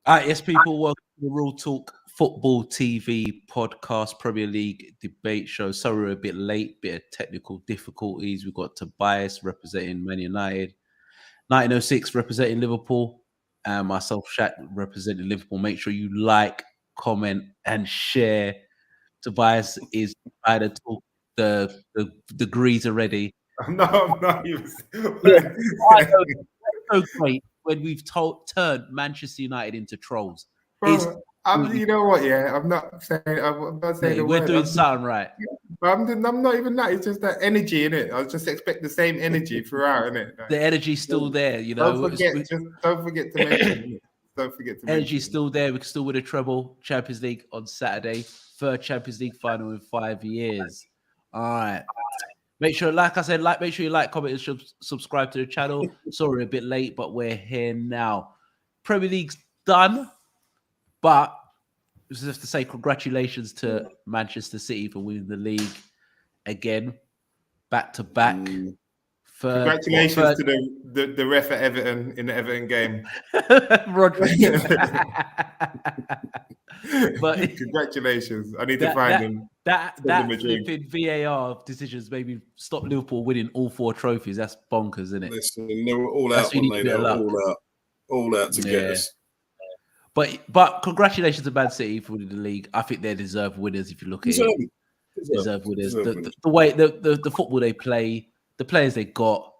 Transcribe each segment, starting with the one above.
All right, yes, people, welcome to the Real Talk Football TV podcast, Premier League debate show. So we're a bit late, bit of technical difficulties. We've got Tobias representing Man United, 1906 representing Liverpool, and myself, Shaq, representing Liverpool. Make sure you like, comment, and share. Tobias is trying to talk the degrees already. No, I'm not even. Yeah, so great when we've turned Manchester United into trolls. Bro, you know what? Yeah, I'm not saying. I'm not saying the We're word. doing something right. I'm not even that. It's just that energy in it. I just expect the same energy throughout, innit? Like, The energy's still there, you know. don't forget to mention it. Don't forget to Energy's mention still there. We can still win a treble. Champions League on Saturday. Third Champions League final in 5 years. All right. Make sure, like I said, make sure you like, comment, and subscribe to the channel. Sorry, a bit late, but we're here now. Premier League's done, but just have to say congratulations to Manchester City for winning the league again, back to back. Congratulations to the ref at Everton in the Everton game. Rodri. But congratulations. I need to find him. That flipping VAR decisions maybe stop Liverpool winning all 4 trophies. That's bonkers, isn't it? Listen, they were all out, they were all out to get us. But congratulations to Man City for winning the league. I think they're deserved winners if you look at it. Deserved winners. The way the football they play, the players they got,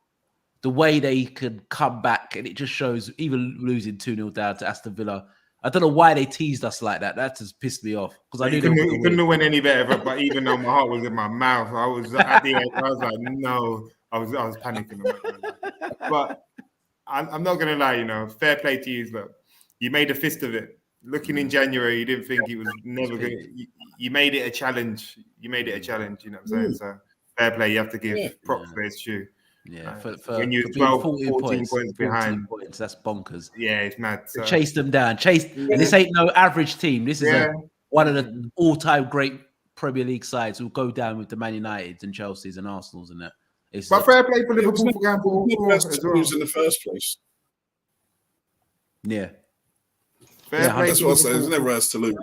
the way they can come back, and it just shows. Even losing 2-0 down to Aston Villa, I don't know why they teased us like that. That just pissed me off because I knew it couldn't have went any better. But even though my heart was in my mouth, I was at the end. I was like, no, I was panicking. But I'm not gonna lie, you know, fair play to you, but you made a fist of it. Looking in January, you didn't think it was never going to... You made it a challenge. You know what I'm saying? So, fair play. You have to give props where it's due. Yeah, when you're 12, 14 points behind. That's bonkers. Yeah, it's mad. So. Chase them down. And this ain't no average team. This is one of the all-time great Premier League sides who'll go down with the Man Uniteds and Chelseas and Arsenals and that. But fair play for Liverpool for going for all 4 as well. In the first place. Yeah. That's what I say. There's never has to lose.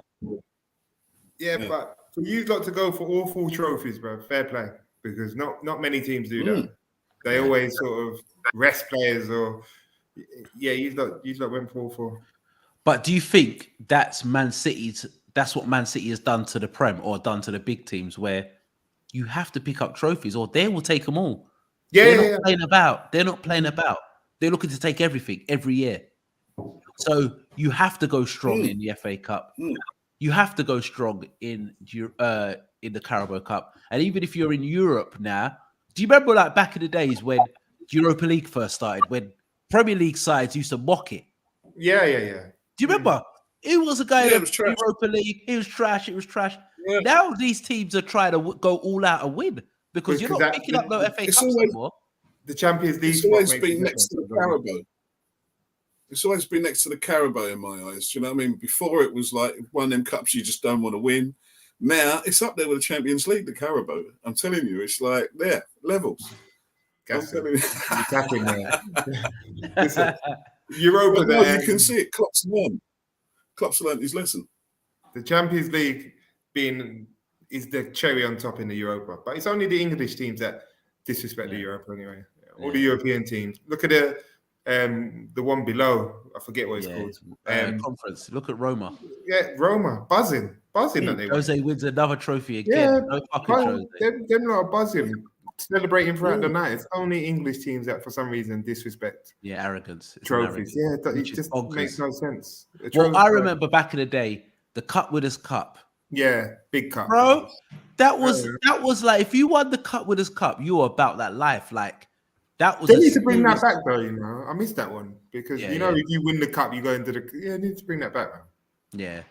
Yeah, but for you got to go for all 4 trophies, bro. Fair play, because not many teams do that. They always sort of rest players, or you've got went for all 4. But do you think that's Man City's? That's what Man City has done to the Prem or done to the big teams, where you have to pick up trophies, or they will take them all. They're not playing about. They're not playing about. They're looking to take everything every year. So you have to go strong in the FA Cup. You have to go strong in the Carabao Cup. And even if you're in Europe now, do you remember like back in the days when Europa League first started, when Premier League sides used to mock it? Yeah. Do you remember? It was a guy in Europa League. It was trash. Yeah. Now these teams are trying to go all out and win because you're not picking up no FA Cups anymore. The Champions League. It's always been next to the Carabao. It's always been next to the Carabao in my eyes. Do you know what I mean? Before it was like one of them cups you just don't want to win. Now it's up there with the Champions League, the Carabao. I'm telling you, it's like there levels. I'm telling you. It's happening there. Listen, Europa, you can see it. Klopp's learned his lesson. The Champions League is the cherry on top in the Europa, but it's only the English teams that disrespect the Europa anyway. All the European teams. Look at the one below. I forget what it's called. Conference. Look at Roma. Yeah, Roma buzzing. That they Jose wins another trophy again. Yeah, them lot are buzzing, celebrating throughout the night. It's only English teams that, for some reason, disrespect. Yeah, arrogance. Trophies. Yeah, it just makes no sense. Well, I remember back in the day, the Cup Winners' Cup. Yeah, big cup, bro. That was like if you won the Cup Winners' Cup, you were about that life. Like that was. They need to bring that back, though. You know, I missed that one because if you win the cup, you go into the. Yeah, need to bring that back, man. Yeah,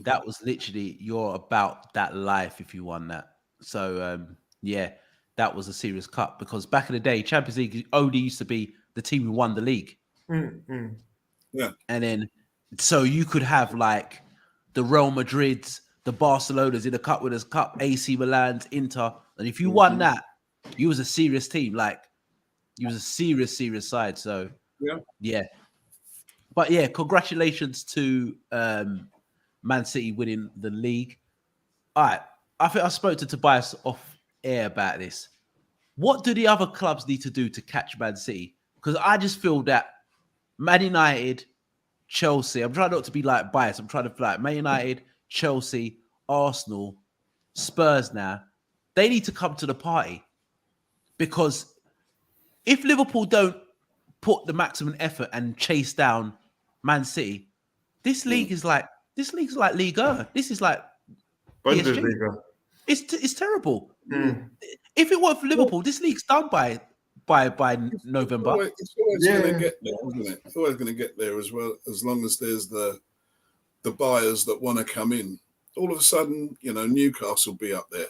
that was literally you're about that life if you won that. So that was a serious cup because back in the day, Champions League only used to be the team who won the league. Yeah, and then so you could have like the Real Madrids, the Barcelonas in the Cup Winners' Cup, AC Milan's, Inter, and if you won that, you was a serious team. Like you was a serious side. So yeah. But yeah, congratulations to Man City winning the league. All right, I think I spoke to Tobias off air about this. What do the other clubs need to do to catch Man City? Because I just feel that Man United, Chelsea, I'm trying not to be like biased. I'm trying to like Man United, Chelsea, Arsenal, Spurs now, they need to come to the party. Because if Liverpool don't put the maximum effort and chase down Man City, this league is like Ligue 1. This is like PSG. Bundesliga. It's terrible. If it weren't for Liverpool, this league's done by November. It's always going to get there, isn't it? It's always going to get there as well, as long as there's the buyers that want to come in. All of a sudden, Newcastle will be up there.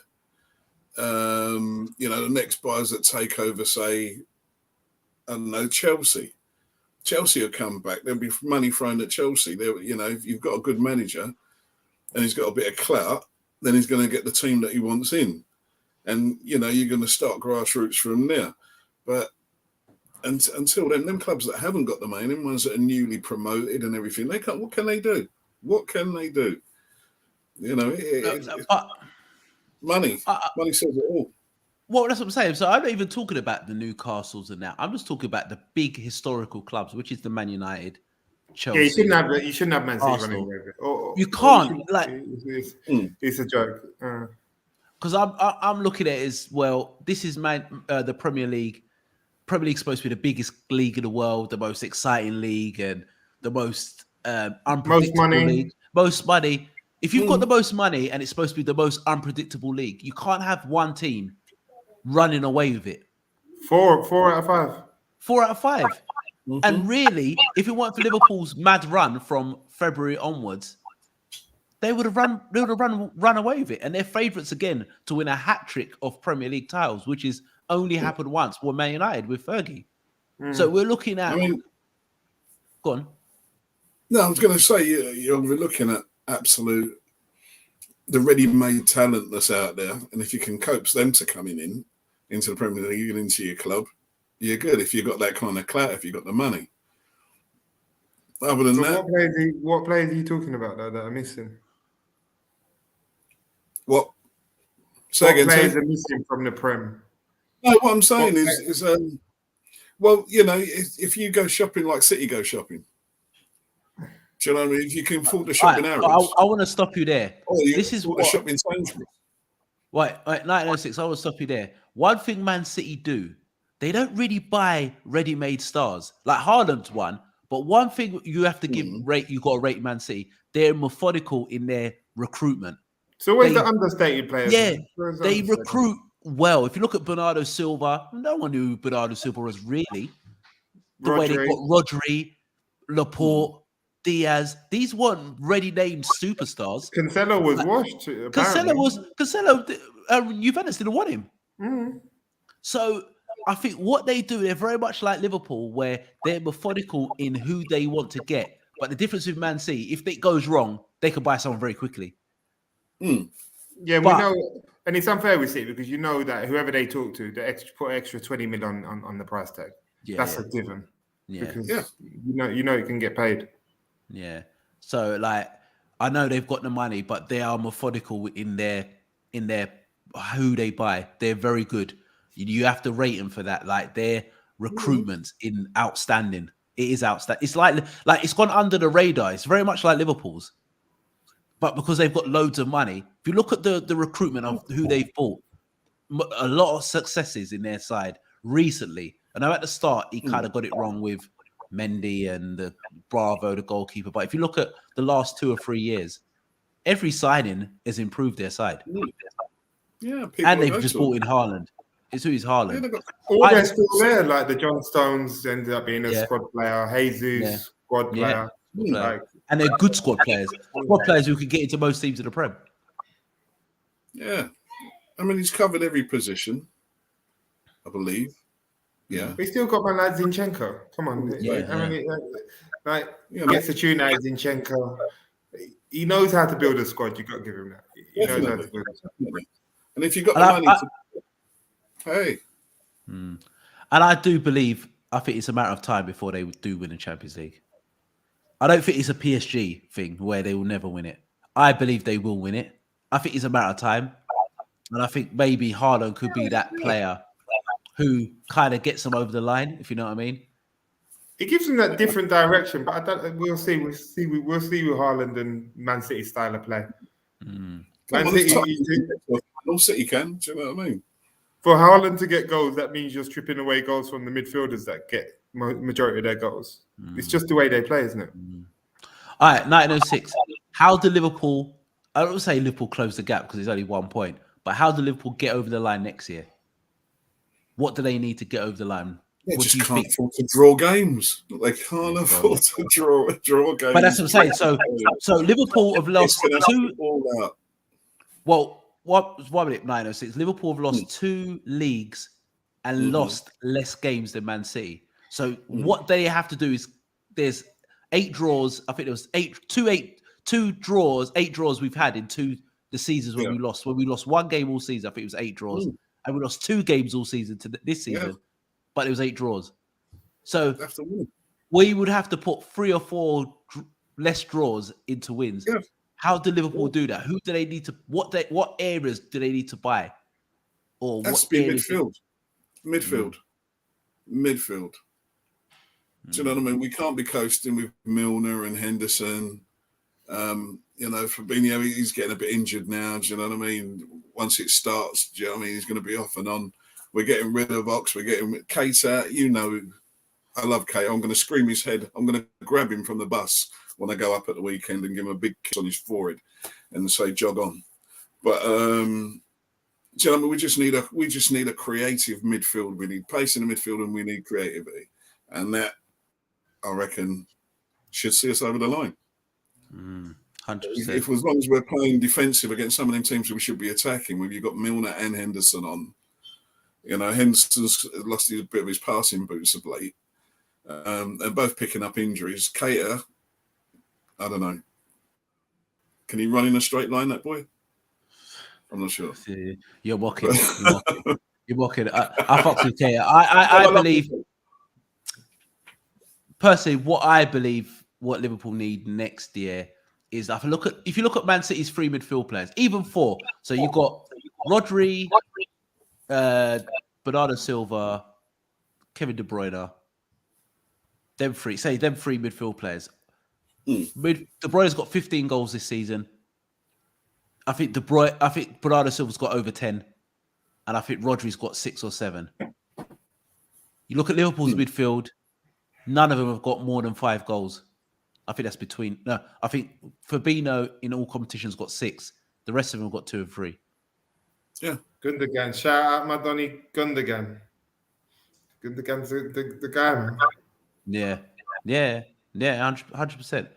The next buyers that take over, say, I don't know, Chelsea. Chelsea will come back. There'll be money thrown at Chelsea. If you've got a good manager and he's got a bit of clout, then he's going to get the team that he wants in. And, you're going to start grassroots from there. But until then, them clubs that haven't got the money, them ones that are newly promoted and everything, they can't. What can they do? What can they do? Money. Money says it all. Well, that's what I'm saying. So I'm not even talking about the Newcastles and that. I'm just talking about the big historical clubs, which is the Man United, Chelsea. Yeah, you shouldn't have Man City running away. You can't. It's a joke. Because I'm looking at it as well. This is the Premier League. Premier League supposed to be the biggest league in the world, the most exciting league, and the most unpredictable league. Most money. If you've got the most money and it's supposed to be the most unpredictable league, you can't have one team running away with it. 4 out of 5. 4 out of 5. Mm-hmm. And really, if it weren't for Liverpool's mad run from February onwards, they would have run away with it. And they're favourites again to win a hat-trick of Premier League titles, which has only happened once with Man United with Fergie. So we're looking at... go on. No, I was going to say, you're looking at the ready-made talent that's out there. And if you can coax them to coming into the Premier League and into your club, you're good. If you've got that kind of clout, if you've got the money. Other than that... What players are you talking about that are missing? What? What players are missing from the Prem? No, what I'm saying is if you go shopping like City go shopping, do you know what I mean? If you can afford to shop in Arrows. I want to stop you there. This is what shop in Sainsbury's. Right, 1906, I want to stop you there. One thing Man City do, they don't really buy ready-made stars. Like Haaland's one, but one thing you have to you got to rate Man City, they're methodical in their recruitment. So where's the understated players? Yeah, they recruit well. If you look at Bernardo Silva, no one knew who Bernardo Silva was really. The way they got Rodri, Laporte, Diaz, these weren't ready-named superstars. Cancelo was washed. Cancelo. Juventus didn't want him. So I think what they do, they're very much like Liverpool, where they're methodical in who they want to get. But the difference with Man City, if it goes wrong, they can buy someone very quickly. Yeah, we know, and it's unfair with City because you know that whoever they talk to, they put extra 20 million on the price tag. That's a given. Because you know it can get paid. Yeah. So I know they've got the money, but they are methodical in their who they buy. They're very good. You have to rate them for that. Like their recruitment in outstanding. It is outstanding. It's like it's gone under the radar. It's very much like Liverpool's. But because they've got loads of money, if you look at the recruitment of who they've bought, a lot of successes in their side recently. I know at the start he kind of got it wrong with Mendy and the Bravo, the goalkeeper. But if you look at the last 2 or 3 years, every signing has improved their side. Yeah, and they've just bought in Haaland. It's who is Haaland. They're still there, like the John Stones ended up being a squad player, Jesus squad player. And they're good squad players. Squad players who can get into most teams in the Prem. Yeah. I mean, he's covered every position, I believe. Yeah. We still got my lad Zinchenko. Come on. Gets the tune out of Zinchenko. He knows how to build a squad. You got to give him that. He knows how to build a squad. And if you got the money hey. And I do believe, I think it's a matter of time before they do win the Champions League. I don't think it's a PSG thing where they will never win it. I believe they will win it. I think it's a matter of time. And I think maybe Haaland could be that player who kind of gets them over the line, if you know what I mean. It gives them that different direction, but I don't. We'll see. We'll see with Haaland and Man City style of play. Man City can. Do you know what I mean? For Haaland to get goals, that means you're stripping away goals from the midfielders that get majority of their goals. It's just the way they play, isn't it? All right, 1906. How do Liverpool? I don't say Liverpool close the gap because it's only 1 point, but how do Liverpool get over the line next year? What do they need to get over the line? They just can't afford to draw games. They can't afford to draw games. But that's what I'm saying. So Liverpool have lost two. Well, what 1 minute 906? Liverpool have lost 2 leagues and lost less games than Man City. So what they have to do is there's 8 draws. I think there was 2 draws we've had in the seasons when we lost. When we lost 1 game all season, I think it was 8 draws, and we lost 2 games all season to this season. But it was 8 draws. So we would have to put 3 or 4 less draws into wins. Yeah. How do Liverpool do that? Who do they need to? What areas do they need to buy? Or that's be midfield. Midfield. Do you know what I mean? We can't be coasting with Milner and Henderson. Fabinho, he's getting a bit injured now. Do you know what I mean? Once it starts, do you know what I mean? He's going to be off and on. We're getting rid of Ox. We're getting Keita. I love Keita. I'm going to scream his head. I'm going to grab him from the bus when I go up at the weekend and give him a big kiss on his forehead and say, jog on. But, do you know what I mean? We just need a creative midfield. We need pace in the midfield and we need creativity. And that, I reckon, should see us over the line. 100%. If as long as we're playing defensive against some of them teams we should be attacking, when you've got Milner and Henderson on, Henderson's lost a bit of his passing boots of late. And both picking up injuries. Keita, I don't know. Can he run in a straight line, that boy? I'm not sure. You're mocking. You're mocking. I fuck with Keita. I believe, personally, what Liverpool need next year is if you look at Man City's 3 midfield players, even 4. So you've got Rodri, Bernardo Silva, Kevin De Bruyne. Them 3 midfield players. De Bruyne's got 15 goals this season. I think Bernardo Silva's got over 10, and I think Rodri's got 6 or 7. You look at Liverpool's midfield; none of them have got more than 5 goals. I think that's between. No, I think Fabinho in all competitions got 6. The rest of them have got 2 and 3. Yeah, Gundogan. Shout out my Donny Gundogan. Gundogan's the guy, man. Yeah, 100%.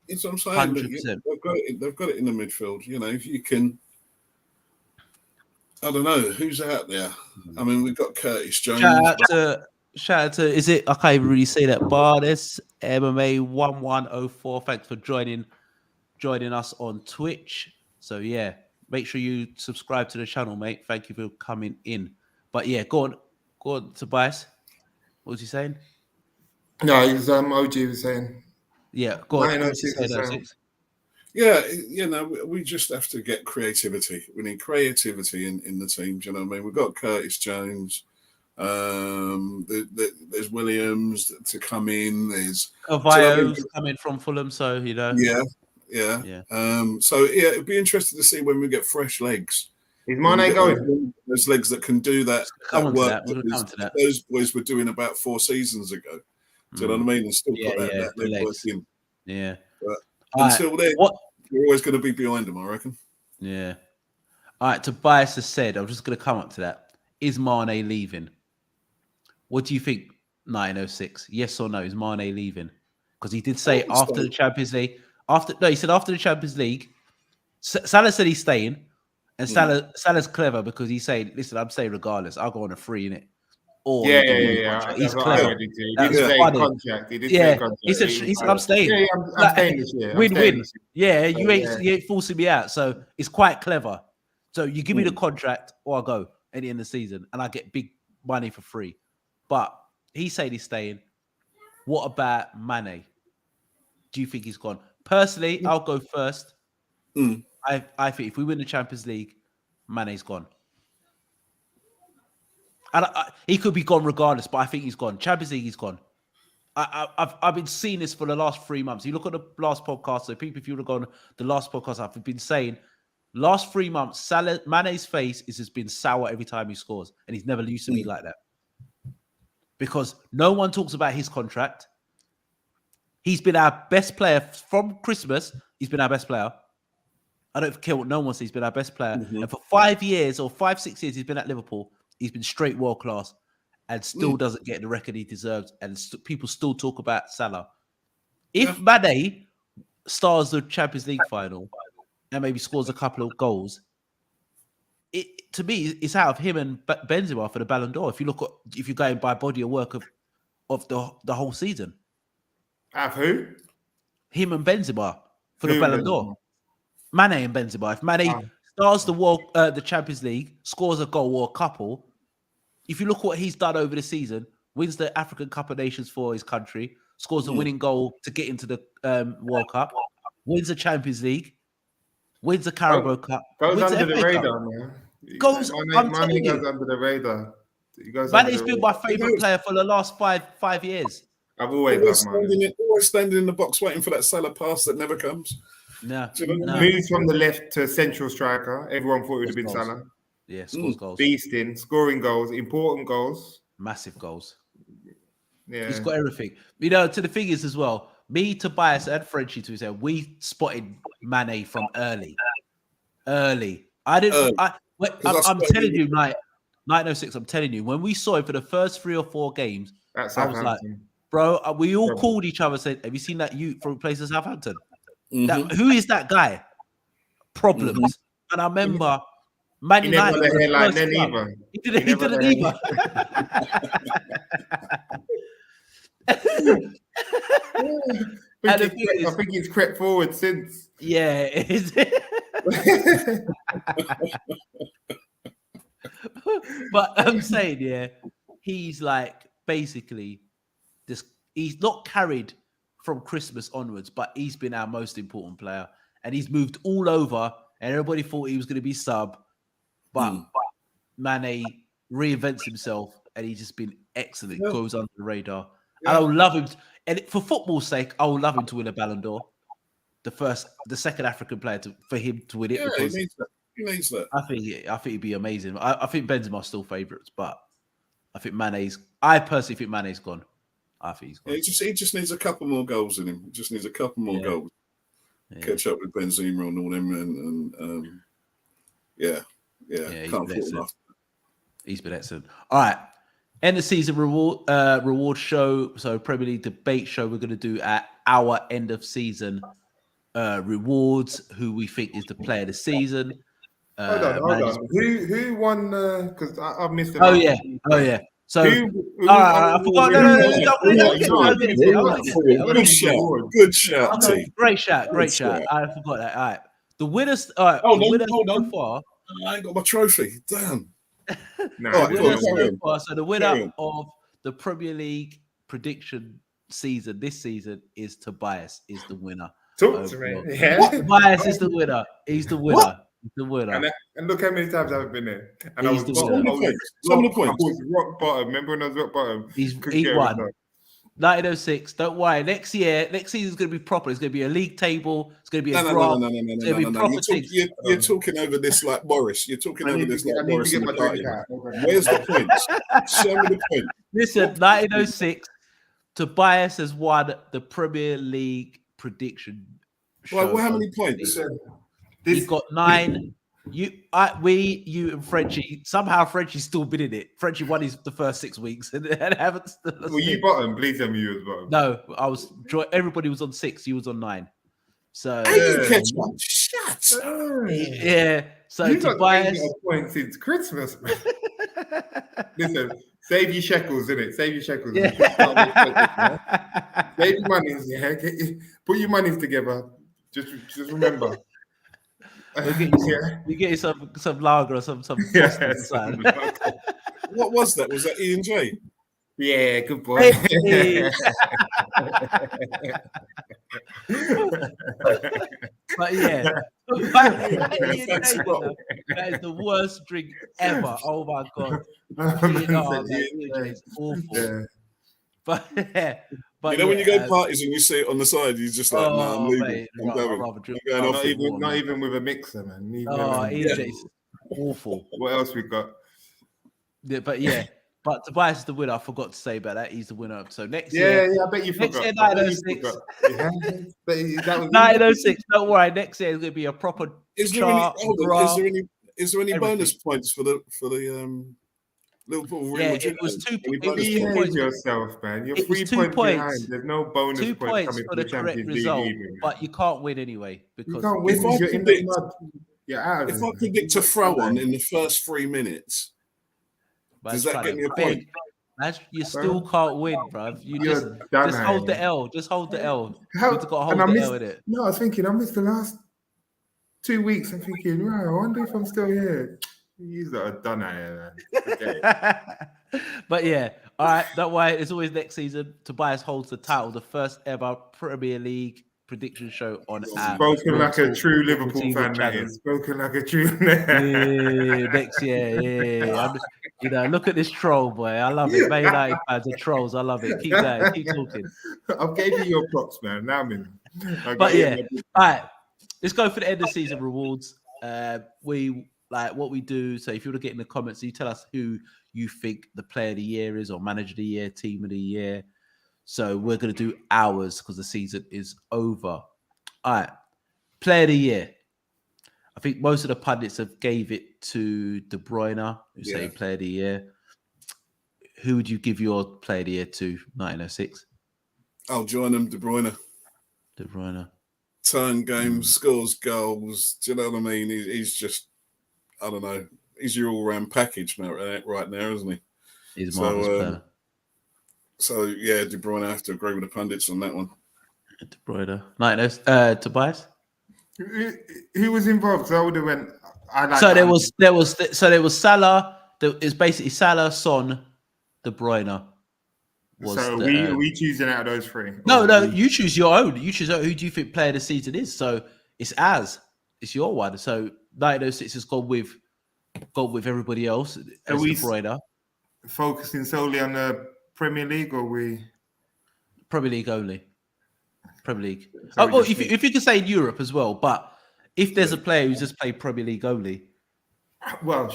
It's what I'm saying. 100%. They've got it in the midfield. If you can, I don't know who's out there. I mean, we've got Curtis Jones. Shout out to. Is it? I can't even really say that. Bardes MMA 1104. Thanks for joining us on Twitch. So yeah, make sure you subscribe to the channel, mate. Thank you for coming in. But yeah, go on, Tobias. What was he saying? No, he was OG was saying. Yeah, go on. Yeah, we just have to get creativity. We need creativity in the team. Do you know what I mean? We've got Curtis Jones. There's Williams to come in. There's Cavallo's coming from Fulham, so Yeah. It'd be interesting to see when we get fresh legs. Is Mane going? There's legs that can do that work that those boys were doing about 4 seasons ago. Do you know what I mean? And still got that leg work in. Yeah. But until then, you're always going to be behind them, I reckon. Yeah. All right, Tobias has said, I'm just going to come up to that. Is Mane leaving? What do you think, 906? Yes or no? Is Mane leaving? Because he did say after the Champions League. He said after the Champions League. Salah said he's staying. And Salah's clever because he's saying, listen, I'm staying regardless. I'll go on a free, innit? Or he's clever. He did say contract. He said, I'm staying. Yeah, I'm staying this year. Win-win. Yeah, you ain't forcing me out. So it's quite clever. So you give me the contract or I go at the end of the season and I get big money for free. But he said he's staying. What about Mane? Do you think he's gone? Personally, I'll go first. I think if we win the Champions League, Mane's gone. And he could be gone regardless, but I think he's gone. Champions League, he's gone. I've been seeing this for the last 3 months. You look at the last podcast, so people, if you would have gone the last podcast, I've been saying last 3 months, Mane's face has just been sour every time he scores, and he's never used to be like that. Because no one talks about his contract. He's been our best player from Christmas. He's been our best player. I don't care what no one says. He's been our best player. And for 5 years or 5-6 years, he's been at Liverpool. He's been straight world class and still doesn't get the record he deserves. And people still talk about Salah. If Mane stars the Champions League final and maybe scores a couple of goals, to me, it's out of him and Benzema for the Ballon d'Or. If you're going by body of work of the whole season. Out of who? Him and Benzema for the Ballon d'Or. Mane and Benzema. If Mane stars the Champions League, scores a goal or a couple, if you look what he's done over the season, wins the African Cup of Nations for his country, scores a winning goal to get into the World Cup, wins the Champions League, wins the Carabao Cup, goes wins under the the FA radar, Cup. man. Mane goes under the radar. Mane's been my favourite player for the last five years. I've always loved Mane. Always standing in the box waiting for that Salah pass that never comes. No. Moves from the left to central striker. Everyone thought it would have been Salah. Yeah, scores goals. Beasting, scoring goals, important goals. Massive goals. Yeah. He's got everything. You know, to the thing is as well, me, Tobias, and Frenchie, to say, we spotted Mane from early. I didn't. I'm telling you, like 1906. I'm telling you, when we saw him for the first 3 or 4 games, I was like, bro, we all called each other and said, "Have you seen that youth from places Southampton? Who is that guy?" Problems. And I remember Man United. He didn't either. I think he's crept forward since. Yeah. But I'm saying, yeah, he's like basically this. He's not carried from Christmas onwards, but he's been our most important player, and he's moved all over. And everybody thought he was going to be sub, but Mane reinvents himself, and he's just been excellent. Goes under the radar. And I would love him. And for football's sake, I would love him to win a Ballon d'Or. The second African player for him to win it. Yeah, because he needs that. I think it'd be amazing. I think Benzema's still favourites, but I personally think Mane's gone. I think he's gone. Yeah, he just needs a couple more goals in him. He just needs a couple more goals. Catch up with Benzema and all them, and can't fault enough. He's been excellent. All right. End of season reward show. So Premier League debate show we're going to do at our end of season rewards. Who we think is the player of the season. Hold on. Who won? Because I've missed it. Oh yeah. So I forgot. No. Good shout, T. Great shout. I forgot that. All right. The winners. All right. Hold on. Far, I ain't got my trophy. Damn. So the winner of the Premier League prediction season this season is Tobias. Is the winner. Talk to me. Yeah. Tobias is the winner. He's the winner. What? He's the winner. And look how many times I've been there. And He's I was rock bottom. Remember when I was rock bottom? He won. 1906. Don't worry. Next season's going to be proper. It's going to be a league table. It's going to be a draft. No. You're talking over this like Boris. You're talking over this like Boris. Where's the points? Show me the point. Listen, 1906. Tobias has won the Premier League prediction show. Well, how many points? He's got 9. You and Frenchie. Somehow Frenchie's still been in it. Frenchie won the first 6 weeks and haven't. Were you bottom? Please tell me you was bottom. No, I was. Everybody was on 6. You was on 9. So Shut. Yeah. So you Tobias got a point since Christmas. Listen, save your shekels, innit? Save your shekels. Yeah. Save your monies. Yeah. Put your monies together. Just remember. You get some lager or some yeah, inside. What was that? Was that E&J? Yeah, good boy. Hey. But yeah, that is the worst drink ever. Oh my god, it's awful. Yeah. But you know, when you go parties and you see it on the side, you're just like, "No, I'm leaving. Mate, I'm going not even with a mixer, man. It's awful. What else we got? Yeah, but Tobias is the winner. I forgot to say about that. He's the winner. So next year, I bet you forgot. Next year, 1906. 1906. Don't worry. Next year is going to be a proper. Is there any bonus points for the Liverpool Real Madrid? It was 2 points. Behave yourself, man. You're 3 points behind. There's no bonus 2 points coming for the correct result, but you can't win anyway because you can't win. If I predict a throw on in the first 3 minutes, does that get me a point? You still can't win, bruv. You just hold the L. Just hold the L. You've got to hold the L in it. No, I was thinking, I missed the last 2 weeks. I'm thinking, right, I wonder if I'm still here. You are done here, man. Okay. But yeah, all right. Don't worry. It's always next season. Tobias holds the title, the first ever Premier League prediction show on our spoken like a true Liverpool fan, man. Spoken like a true next year, look at this troll, boy. I love it. Man United fans are trolls. I love it. Keep going. Keep talking. I've gave you your props, man. Now I'm in. But yeah, all right. Let's go for the end of season rewards. We like what we do. So if you want to get in the comments, you tell us who you think the player of the year is, or manager of the year, team of the year. So we're going to do ours because the season is over. All right. Player of the year. I think most of the pundits have gave it to De Bruyne, who say player of the year. Who would you give your player of the year to, 1906? I'll join him, De Bruyne. De Bruyne. Turn games, scores goals. Do you know what I mean? He's just, I don't know. He's your all-round package now, right now, isn't he? He's a marvelous player. So, yeah, De Bruyne, I have to agree with the pundits on that one. De Bruyne. Tobias? Who was involved? So I would have went. There was Salah. It's basically Salah, Son, De Bruyne. We choosing out of those three? No, you choose your own. You choose who do you think player of the season is. So it's your one. So 1906 has gone with everybody else. Are we De Bruyne focusing solely on the Premier League, or we Premier League only? Premier League. So if you can say in Europe as well, but if there's a player who's just played Premier League only, well,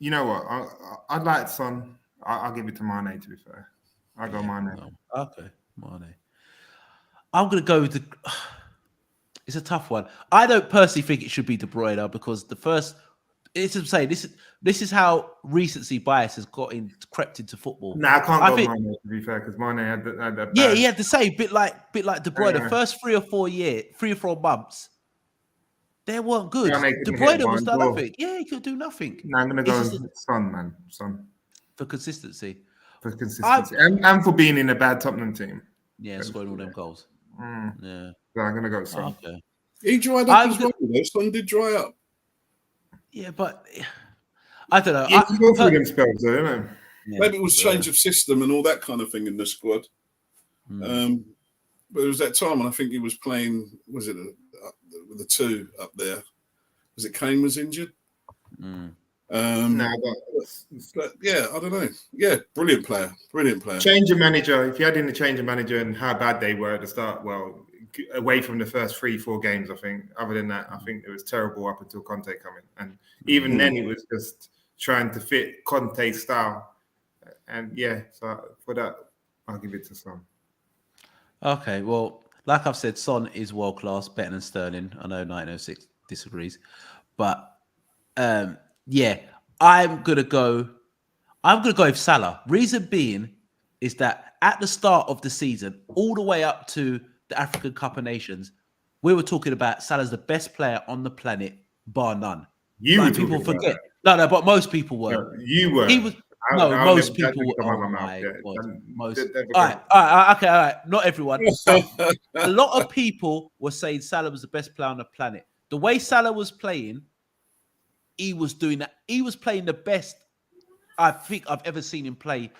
you know what? I'd like Son. I'll give it to Mane. To be fair, I'll go Mane. Okay, Mane. I'm gonna go with it's a tough one. I don't personally think it should be De Bruyne because the first. It's to say this is how recency bias has crept into football. I can't go Mane, to be fair, because Mane had that. Yeah, he had the same bit like De Bruyne. The first 3 or 4 months, they weren't good. De Bruyne was done nothing. Yeah, he could do nothing. No, I'm gonna go Son, man. Son for consistency. And for being in a bad Tottenham team. Yeah, scoring all them goals. Yeah, so I'm gonna go Son. Okay. He dried up as well. Son did dry up. Yeah, but I don't know. You go through them spells, though, don't know. Yeah, maybe it was change of system and all that kind of thing in the squad. But there was that time when I think he was playing. Was it with the 2 up there? Was it Kane was injured? But yeah, I don't know. Yeah, brilliant player. Change of manager. If you had in the change of manager and how bad they were at the start, well. Away from the first 3-4 games, I think. Other than that, I think it was terrible up until Conte coming, and even then, it was just trying to fit Conte's style. And yeah, so for that, I'll give it to Son. Okay, well, like I've said, Son is world class, better than Sterling. I know 1906 disagrees, but yeah, I'm gonna go with Salah. Reason being is that at the start of the season, all the way up to the African Cup of Nations, we were talking about Salah's the best player on the planet, bar none. People forget. No, but most people were. No, you were. He was. Most people were. Oh my God. Most. All right. Not everyone. A lot of people were saying Salah was the best player on the planet. The way Salah was playing, he was doing that. He was playing the best I think I've ever seen him play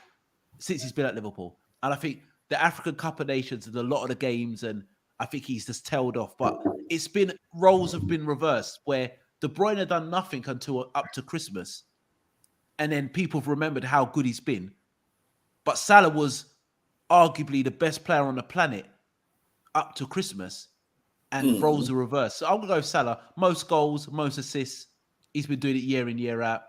since he's been at Liverpool. And I think the African Cup of Nations and a lot of the games, and I think he's just tailed off. But roles have been reversed where De Bruyne had done nothing until up to Christmas. And then people have remembered how good he's been. But Salah was arguably the best player on the planet up to Christmas. And roles are reversed. So I'm going to go with Salah. Most goals, most assists. He's been doing it year in, year out.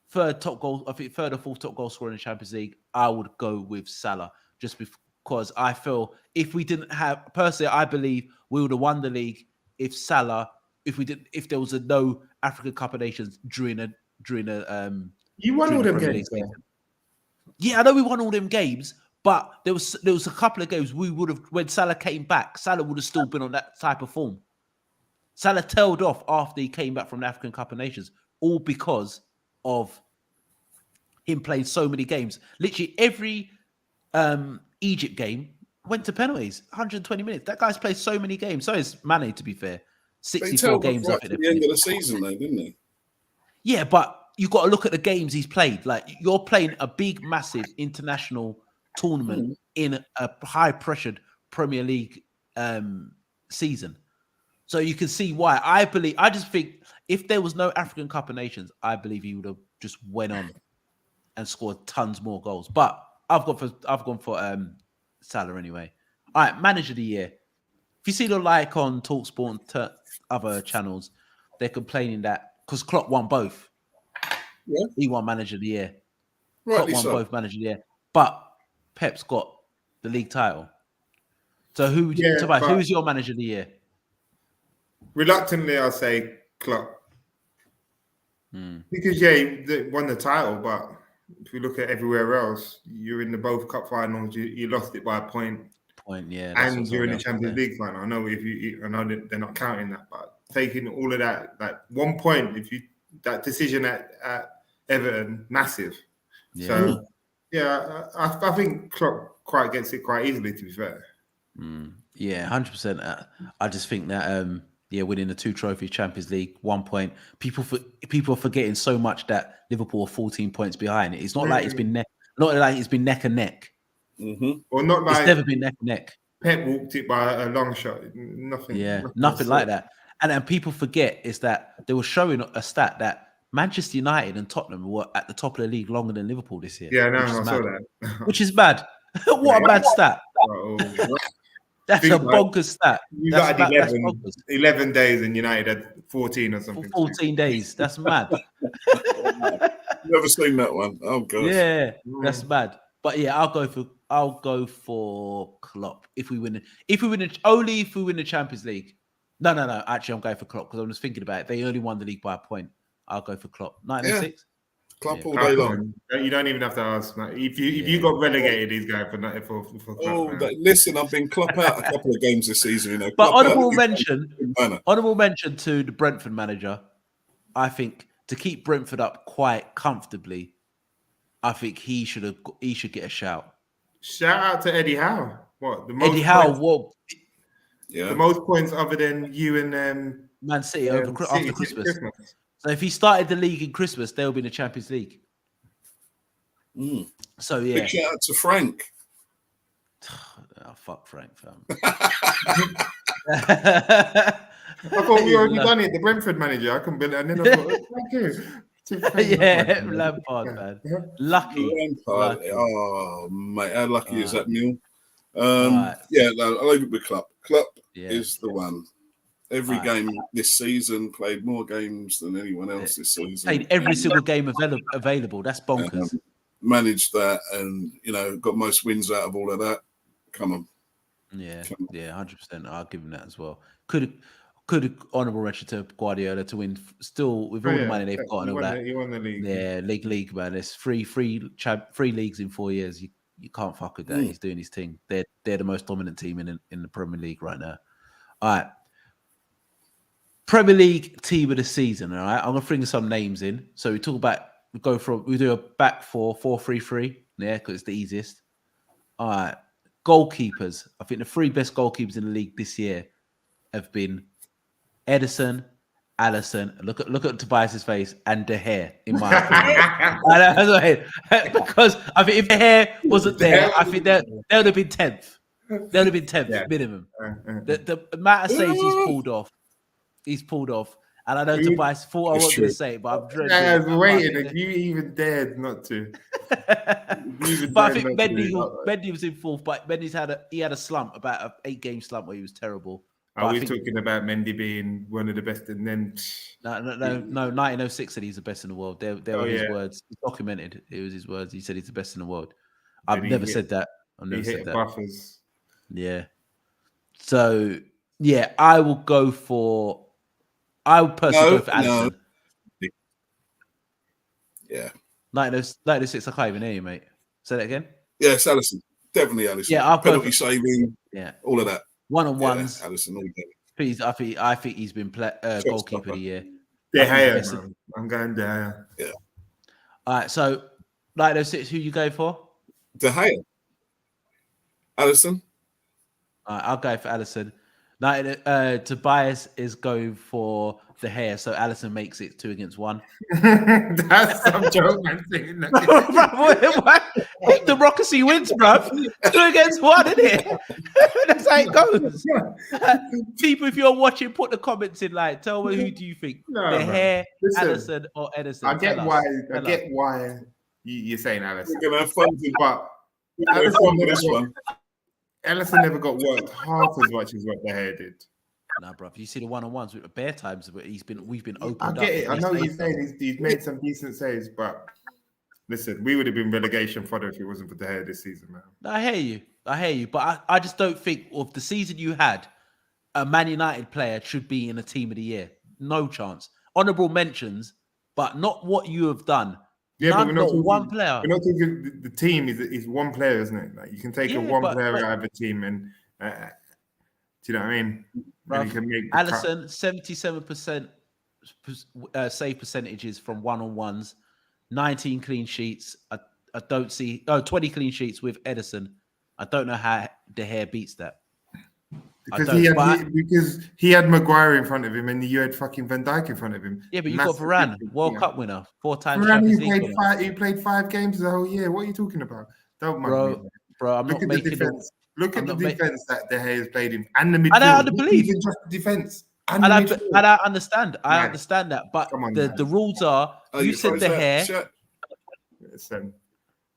Third or fourth top goal scorer in the Champions League. I would go with Salah just because I feel if we didn't have, personally, I believe we would have won the league if there was no African Cup of Nations during a you won all them games. Yeah, I know we won all them games, but there was a couple of games we would have, when Salah came back, Salah would have still been on that type of form. Salah tailed off after he came back from the African Cup of Nations, all because of him playing so many games. Literally every Egypt game went to penalties, 120 minutes. That guy's played so many games. So is Mane, to be fair. 64 games right at the end of the season, though, didn't he? Yeah, but you've got to look at the games he's played. Like, you're playing a big, massive international tournament in a high-pressured Premier League season. So you can see why. I just think if there was no African Cup of Nations, I believe he would have just went on and scored tons more goals. But I've gone for Salah anyway. All right, Manager of the Year. If you see the like on TalkSport and other channels, they're complaining that because Klopp won both. Yeah. He won Manager of the Year. Rightly Klopp won so. both Manager of the Year. But Pep's got the league title. So who's your Manager of the Year? Reluctantly, I'll say Klopp. Because, he won the title, but if you look at everywhere else, you're in the both cup finals, you lost it by a point. And you're in the Champions League final. I know they're not counting that, but taking all of that, like 1 point, that decision at Everton, massive. Yeah. So, I think Klopp gets it quite easily, to be fair. Yeah, 100%. I just think that winning the 2 trophies, Champions League, 1 point. People are forgetting so much that Liverpool are 14 points behind. It's not like it's been neck and neck. Or not like it's never been neck and neck. Pep walked it by a long shot. Nothing Like that. And then people forget is that they were showing a stat that Manchester United and Tottenham were at the top of the league longer than Liverpool this year. Yeah, no, I saw that. Which is mad. What a mad stat. That's a bonkers stat. You got 11 days and United had 14 or something. 14 days. That's mad. Never seen that one. Oh god. Yeah, that's mad. But yeah, I'll go for Klopp if we win the Champions League. No. Actually, I'm going for Klopp because I'm just thinking about it. They only won the league by a point. I'll go for Klopp. 9-6. Klopp all day long. You don't even have to ask. If you got relegated, he's going for Klopp. Oh, listen, I've been Klopp out a couple of games this season. But honourable mention to the Brentford manager. I think to keep Brentford up quite comfortably, I think he should get a shout. Shout out to Eddie Howe. What the most Eddie Howe? The most points other than you and Man City after Christmas. So if he started the league in Christmas, they'll be in the Champions League. So yeah. Big shout out to Frank. Oh, fuck Frank, fam. I thought we already done it. The Brentford manager. I couldn't believe it. And then I thought, thank you. Yeah, Lampard, man. Lucky. Lampard. Oh, mate, how lucky is that mule? Yeah, no, I'll leave it with Klopp. Klopp is the one. Every game this season, played more games than anyone else this season. Played every single game available. That's bonkers. Managed that and, got most wins out of all of that. Come on. Yeah, 100%. I'll give him that as well. Could honourable mention to Guardiola to win still with all the money they've got and all that. He won the league. Yeah, league, man. There's three leagues in 4 years. You can't fuck with that. He's doing his thing. They're the most dominant team in the Premier League right now. All right. Premier League team of the season. All right. I'm gonna bring some names in. So we do a back 4-4-3-3. Yeah, because it's the easiest. All right. Goalkeepers. I think the 3 best goalkeepers in the league this year have been Ederson, Alisson. Look at Tobias's face and De Gea in my opinion. Because I think if De Gea wasn't there, I think they would have been 10th. They would have been 10th minimum. The amount of saves he's pulled off. And I know Tobias thought I wasn't going to say it, but I'm dreading. I was waiting. If you even dared not to. But I think Mendy was in fourth, but Mendy's had a slump, about an 8-game slump where he was terrible. Are we talking about Mendy being one of the best? And then no. 1906 said he's the best in the world. There were his words. It's documented. It was his words. He said he's the best in the world. I've never said that. I've never said that. Buffers. Yeah. So yeah, I would personally go for Alisson. No. Yeah. 1906. I can't even hear you, mate. Say that again. Yeah, it's Alisson. Definitely Alisson. Yeah, I'll penalty saving. Yeah, all of that. One-on-ones. Yeah, Alisson. I think he's been goalkeeper of the year. De Gea. I'm going De Gea. Yeah. All right. So 1906. Who you go for? De Gea. Alisson. All right, I'll go for Alisson. Tobias is going for De Gea, so Alisson makes it 2 against 1. That's some joke, man. If democracy wins, bruv. 2 against 1, isn't it? That's how it goes. People, if you're watching, put the comments in. Like, tell me who do you think? De Gea, Alisson, or Edison? I get why you're saying Alisson. We're gonna have fun, but Alisson never got worked half as much as what De Gea did. Nah, bro. You see the one-on-ones with the bare times, but we've been opened up. I get it. I know you're saying he's made some decent saves, but listen, we would have been relegation fodder if it wasn't for De Gea this season, man. I hear you, but I just don't think of the season you had, a Man United player should be in a team of the year. No chance. Honourable mentions, but not what you have done. Yeah, but we're not talking, one player. We're not talking. The team is one player, isn't it? Like you can take one player out of a team, and do you know what I mean? Bruv, you can make Alisson 77% save percentages from one-on-ones, 19 clean sheets. I don't see 20 clean sheets with Edison. I don't know how De Gea beats that. Because he had Maguire in front of him and you had fucking Van Dijk in front of him. Yeah, but you got Varane, World Cup winner, 4 times Champions League winner. He played 5 games the whole year. What are you talking about? Don't mind me. Bro, I'm not making defense. Look at the defense that De Gea has played in, and the midfield. I don't believe even just the defense. And I understand. I understand that, but the rules are: you said De Gea.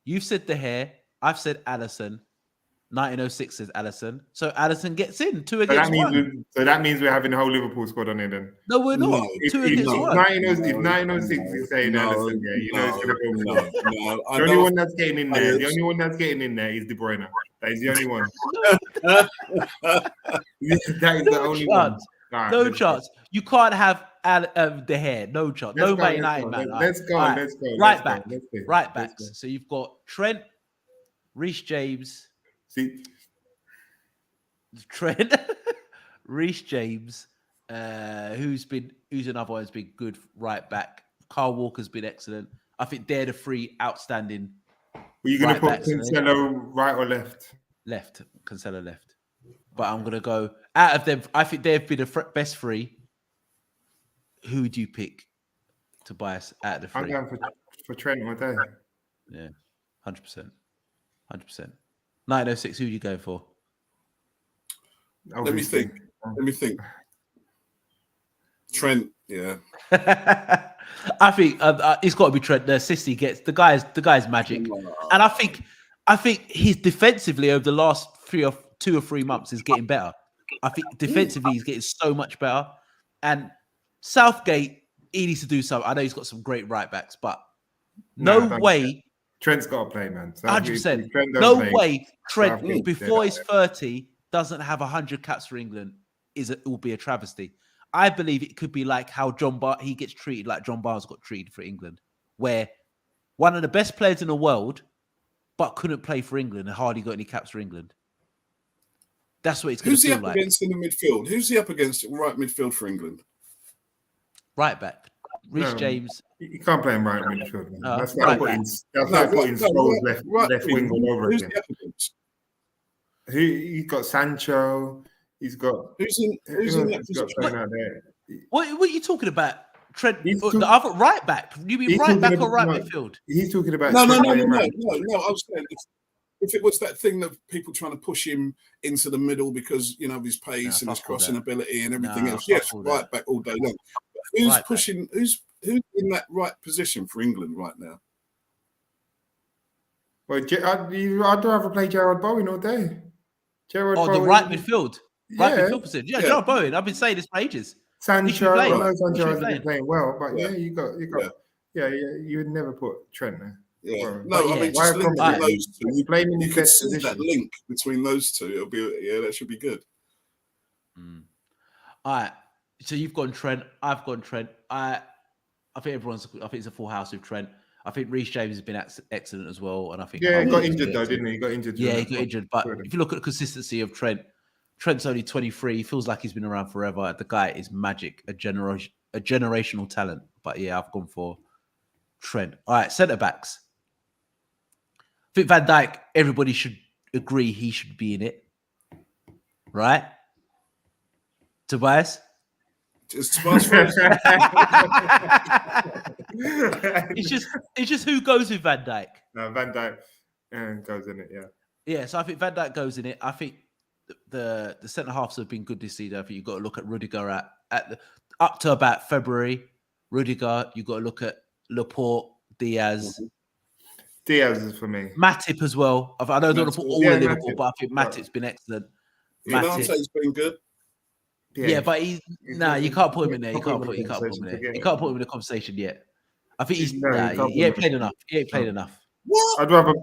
You've said De Gea. I've said Alisson. 1906 says Alisson. So Alisson gets in 2 against 1. So that means we're having the whole Liverpool squad on it then. No, we're not. 2 against 1. If 1906 is saying Alisson, you know it's going to go. The only one that's getting in there. The only one that's getting in there is De Bruyne. That is the only one. That is the only one. No chance. You can't have De Gea. No chance. No Man United man. Let's go. Right backs. So you've got Trent, Reece James. See, Trent, Reece James, who's another one who's been good right back. Carl Walker's been excellent. I think they're the 3 outstanding. Were you going to put Cancelo right or left? Left, Cancelo left. But I'm going to go out of them. I think they've been the best 3. Who do you pick, Tobias, out of the 3? I'm going for Trent all day. Yeah, 100%. 1906, who do you go for? Let me think. Trent, yeah. I think it's got to be Trent. The assist he gets, the guy's magic, and I think he's defensively over the last 2 or 3 months is getting better. I think defensively he's getting so much better, and Southgate he needs to do something. I know he's got some great right backs, but no way. Trent's got to play, man. 100%. No way Trent, before he's 30, doesn't have 100 caps for England. It will be a travesty. I believe it could be like how he gets treated like John Barnes got treated for England, where one of the best players in the world, but couldn't play for England and hardly got any caps for England. That's what it's going to feel like. Who's he up against in the midfield? Who's he up against right midfield for England? Right back. Reece James. You can't play him right midfield. That's like putting Scholes left wing all over again. He's got Sancho. He's got who's in that position? Out there. What are you talking about? Trent, Talking, the other right back. You mean right back or right midfield? He's talking about no. I was saying if it was that thing that people trying to push him into the middle because of his pace and his crossing ability and everything else. Yes, right back all day long. But who's right pushing? Back. Who's in that right position for England right now? Well, I'd rather play Gerard Bowen all day. Bowen, the right midfield. Right midfield position. Yeah, Gerard Bowen. I've been saying this for ages. Sancho, I know Sancho hasn't been playing well, but you got. You would never put Trent there. Yeah. No, I mean, just linking those two. You can see that link between those two. It'll be that should be good. All right. So you've gone Trent. I've gone Trent. I think it's a full house with Trent. I think Reece James has been excellent as well, and I think he got injured though, didn't he? He got injured. Yeah, he got injured. But if you look at the consistency of Trent's only 23. He feels like he's been around forever. The guy is magic, a generational talent. But yeah, I've gone for Trent. All right, centre backs. I think Van Dijk, everybody should agree he should be in it. Right? Tobias? It's Tobias first. It's just who goes with Van Dijk. No, Van Dijk goes in it, yeah. Yeah, so I think Van Dijk goes in it. I think the centre halves have been good this season. I think you've got to look at Rudiger up to about February. Rudiger, you've got to look at Laporte, Diaz. Diaz is for me. Matip as well. I know I don't want to put all in Liverpool, but I think Matip's been excellent. Matip's been good. Yeah, but you can't put him in there. You can't put him in the conversation yet. I think he ain't played enough. He ain't played enough. What? I'd rather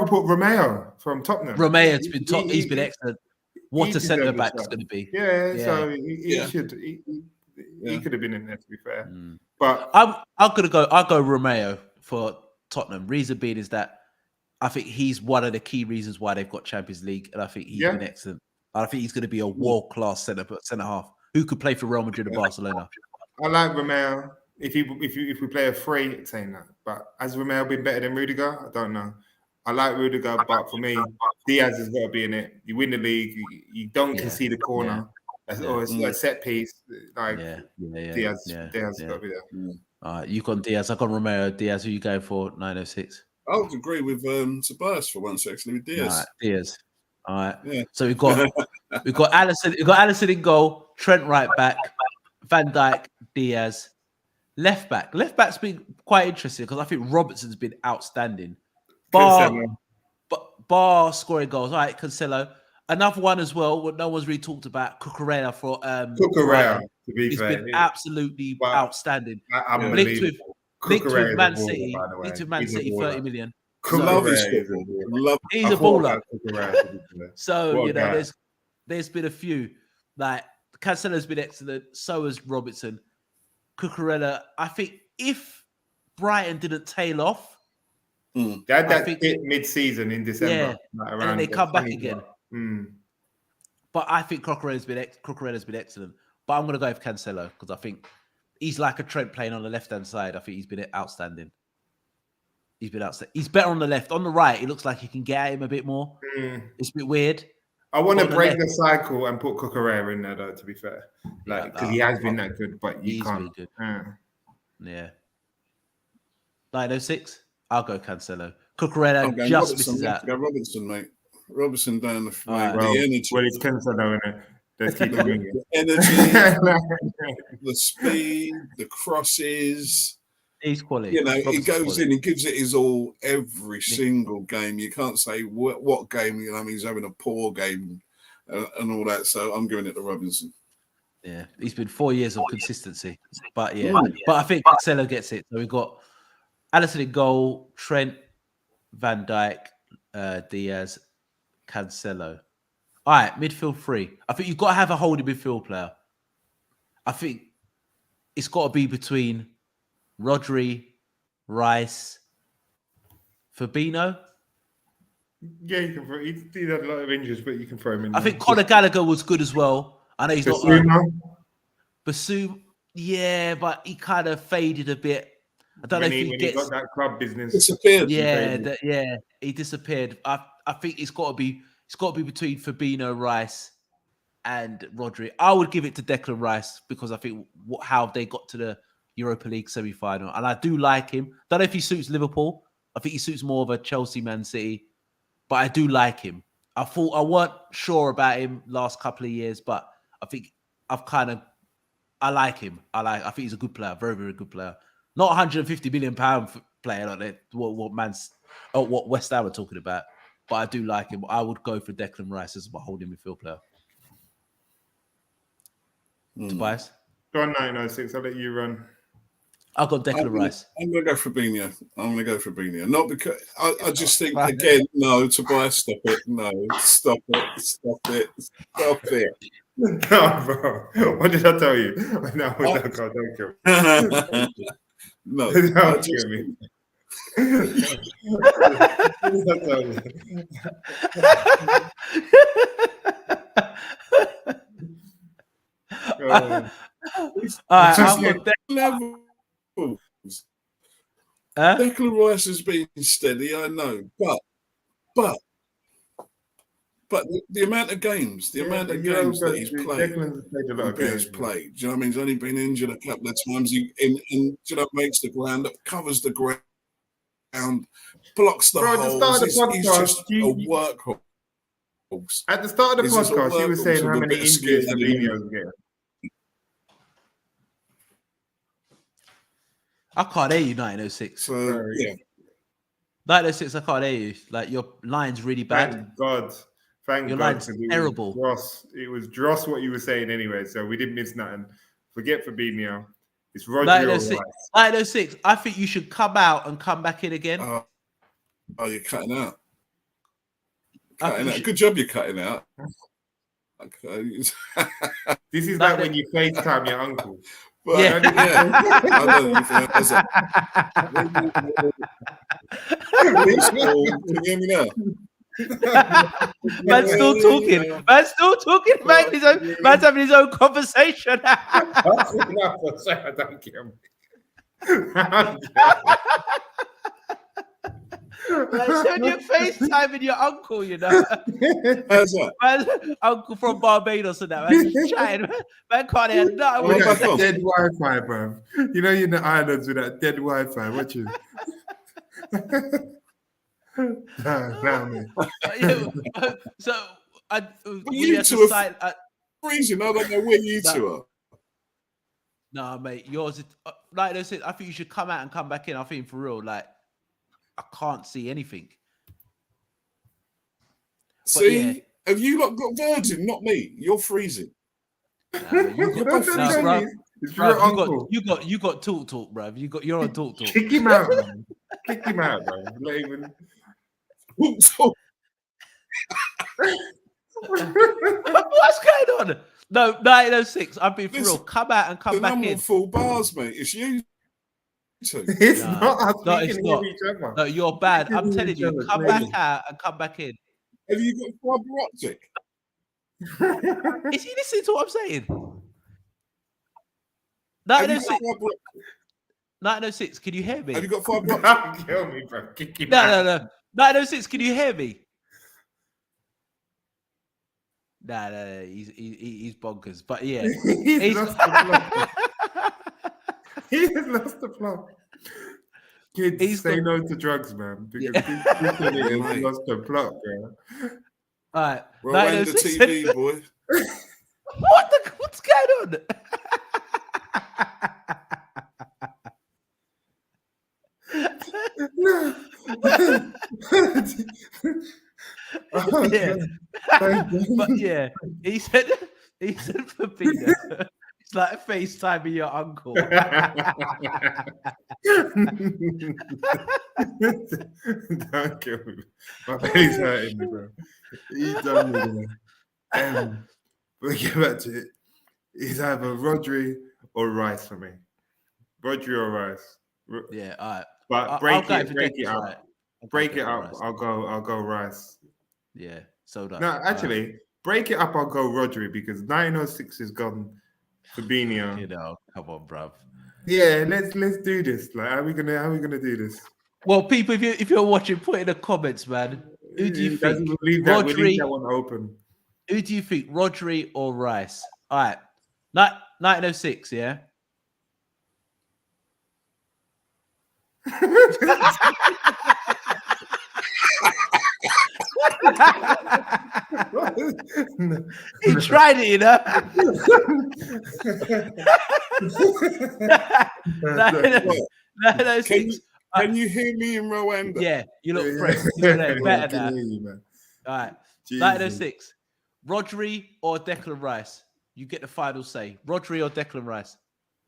put Romeo from Tottenham. Romeo's been top. He's been excellent. What a centre back is going to be. Yeah, so he should. He could have been in there, to be fair. But I'll go Romeo for Tottenham. Reason being is that I think he's one of the key reasons why they've got Champions League, and I think he's been excellent. I think he's going to be a world-class centre half who could play for Real Madrid and Barcelona. I like Romeo. If we play a free, saying that, but has Romeo been better than Rudiger? I don't know. I like Rudiger, but for me, Diaz has got to be in it. You win the league, you don't concede the corner. Or it's like set piece. Like Diaz has got to be there. All right, you've gone Diaz. I've gone Romeo. Diaz, who are you going for? 906. I would agree with Tobias for once, actually, with Diaz. All right, Diaz. All right. Yeah. So we've got Alisson. We've got Alisson in goal. Trent right back. Van Dijk, Diaz. Left back. Left back's been quite interesting because I think Robertson's been outstanding. Bar scoring goals. All right, Cancelo. Another one as well. What no one's really talked about. Cucurella for Cucurella. To be he's fair, been absolutely outstanding. Linked with Man City. Linked with Man City, 30 million. He's a baller. So there's been a few. Like Cancelo's been excellent. So has Robertson. Cucurella. I think if Brighton didn't tail off, they had that hit mid-season in December, and then they come back again. But I think Cucurella's been excellent. But I'm going to go with Cancelo because I think he's like a Trent playing on the left-hand side. I think he's been outstanding. He's been outstanding. He's better on the left. On the right, it looks like he can get at him a bit more. It's a bit weird. I want to break the cycle and put Cucurella in there, though, to be fair. Because he has been that good, but you can't. Really good. Yeah. 906, I'll go Cancelo. Cucurella just misses out. Robertson, mate. Robertson down the the energy. Well, it's Cancelo in it. Let's keep doing it. The energy, the speed, the crosses. He's quality. He goes in and gives it his all every single game. You can't say what game, he's having a poor game and all that. So I'm giving it to Robinson. Yeah, he's been 4 years of consistency. But but I think Cancelo gets it. So we've got Alisson in goal, Trent, Van Dijk, Diaz, Cancelo. All right, midfield three. I think you've got to have a holding midfield player. I think it's got to be between Rodri, Rice, Fabinho. Yeah, you can. He's had a lot of injuries, but you can throw him in. I think Conor Gallagher was good as well. I know he's not. Basuma, yeah, but he kind of faded a bit. I don't know if he got that club business. Disappeared. He disappeared. I think it's got to be between Fabinho, Rice, and Rodri. I would give it to Declan Rice because I think how they got to the Europa League semi-final, and I do like him. Don't know if he suits Liverpool. I think he suits more of a Chelsea, Man City, but I do like him. I weren't sure about him last couple of years, but I think I like him. I think he's a good player, very, very good player. Not 150 million pound player like that. What West Ham are talking about, but I do like him. I would go for Declan Rice as my holding midfield player. Tobias? Go on, 1906. I'll let you run. I've got Declan Rice. I'm going to go for Fabinho. Not because I just think again. No, Tobias, stop it. No, stop it. No, bro. What did I tell you? No, don't kill me. No, don't kill me. Declan Rice has been steady, I know, but the amount of games, that he's played, Do you know what I mean? He's only been injured a couple of times. He makes the ground up, covers the ground, blocks the holes. He's just a workhorse. At the start of the podcast, you were saying how many injuries Fabinho's getting. I can't hear you, 1906. So, yeah. 1906, I can't hear you. Like, your line's really bad. Thank God. Your line's terrible. It was dross what you were saying anyway, so we didn't miss nothing. Forget Fabinho. It's Rodri. 1906, I think you should come out and come back in again. You're cutting out. Good job you're cutting out. Okay. This is like when you FaceTime your uncle. Well, yeah. I know you think that's Can you hear me now? Man's still talking. Man's still talking about his own. Man's having his own conversation. Don't kill me. Man's showing you FaceTiming your uncle, you know. How's that? Man's uncle from Barbados and that. Man's just chatting. Man can't hear nothing. With that dead Wi-Fi, bro. You know you're in the islands with that dead Wi-Fi. Watch you. Man. So, you two are freezing. I don't know where you two are. No, mate, yours is like I said. I think you should come out and come back in. I think for real, like I can't see anything. See, have you got Virgin? Not me. You're freezing. You got talk, bro. You're on talk. Kick him out, man. Kick him out, bro. Not even. What's going on? No, 906. I've been for real. Come out and come back in. Full bars, mate. It's you two. It's not us. No, it's not. No, you're bad. I'm telling you. Come back out and come back in. Have you got fiber optic? Is he listening to what I'm saying? 906. 906. Can you hear me? Have you got fiber optic? Kill me, bro. Kick him out. No. 906. Can you hear me? No, he's bonkers. But yeah, he's lost the plot. He has lost the plot. Kids, say no to drugs, man. Because he's lost the plot, bro. All right, rewind the TV, boy. What's going on? Yeah. But yeah, he said Fabinho. It's like FaceTiming your uncle. Don't kill me. My face hurting me, bro. He's done me. But get back to it. It's either Rodri or Rice for me. Rodri or Rice. Yeah, all right. But break it up. Break it up. I'll go Rice. Yeah, so done. No, actually, break it up. I'll go Rodri because 906 is gone. Fabinho. You know, come on, bruv. Yeah, let's do this. Like, how are we gonna do this? Well, people, if you're watching, put in the comments, man. Who do you think? We'll leave that one open. Who do you think, Rodri or Rice? All right. 1906, yeah? He tried it, you know. 1906. Can you hear me in Rwanda? Yeah, you look fresh. You look better now. You, man. All right. Jesus. 1906. Rodri or Declan Rice? You get the final say. Rodri or Declan Rice?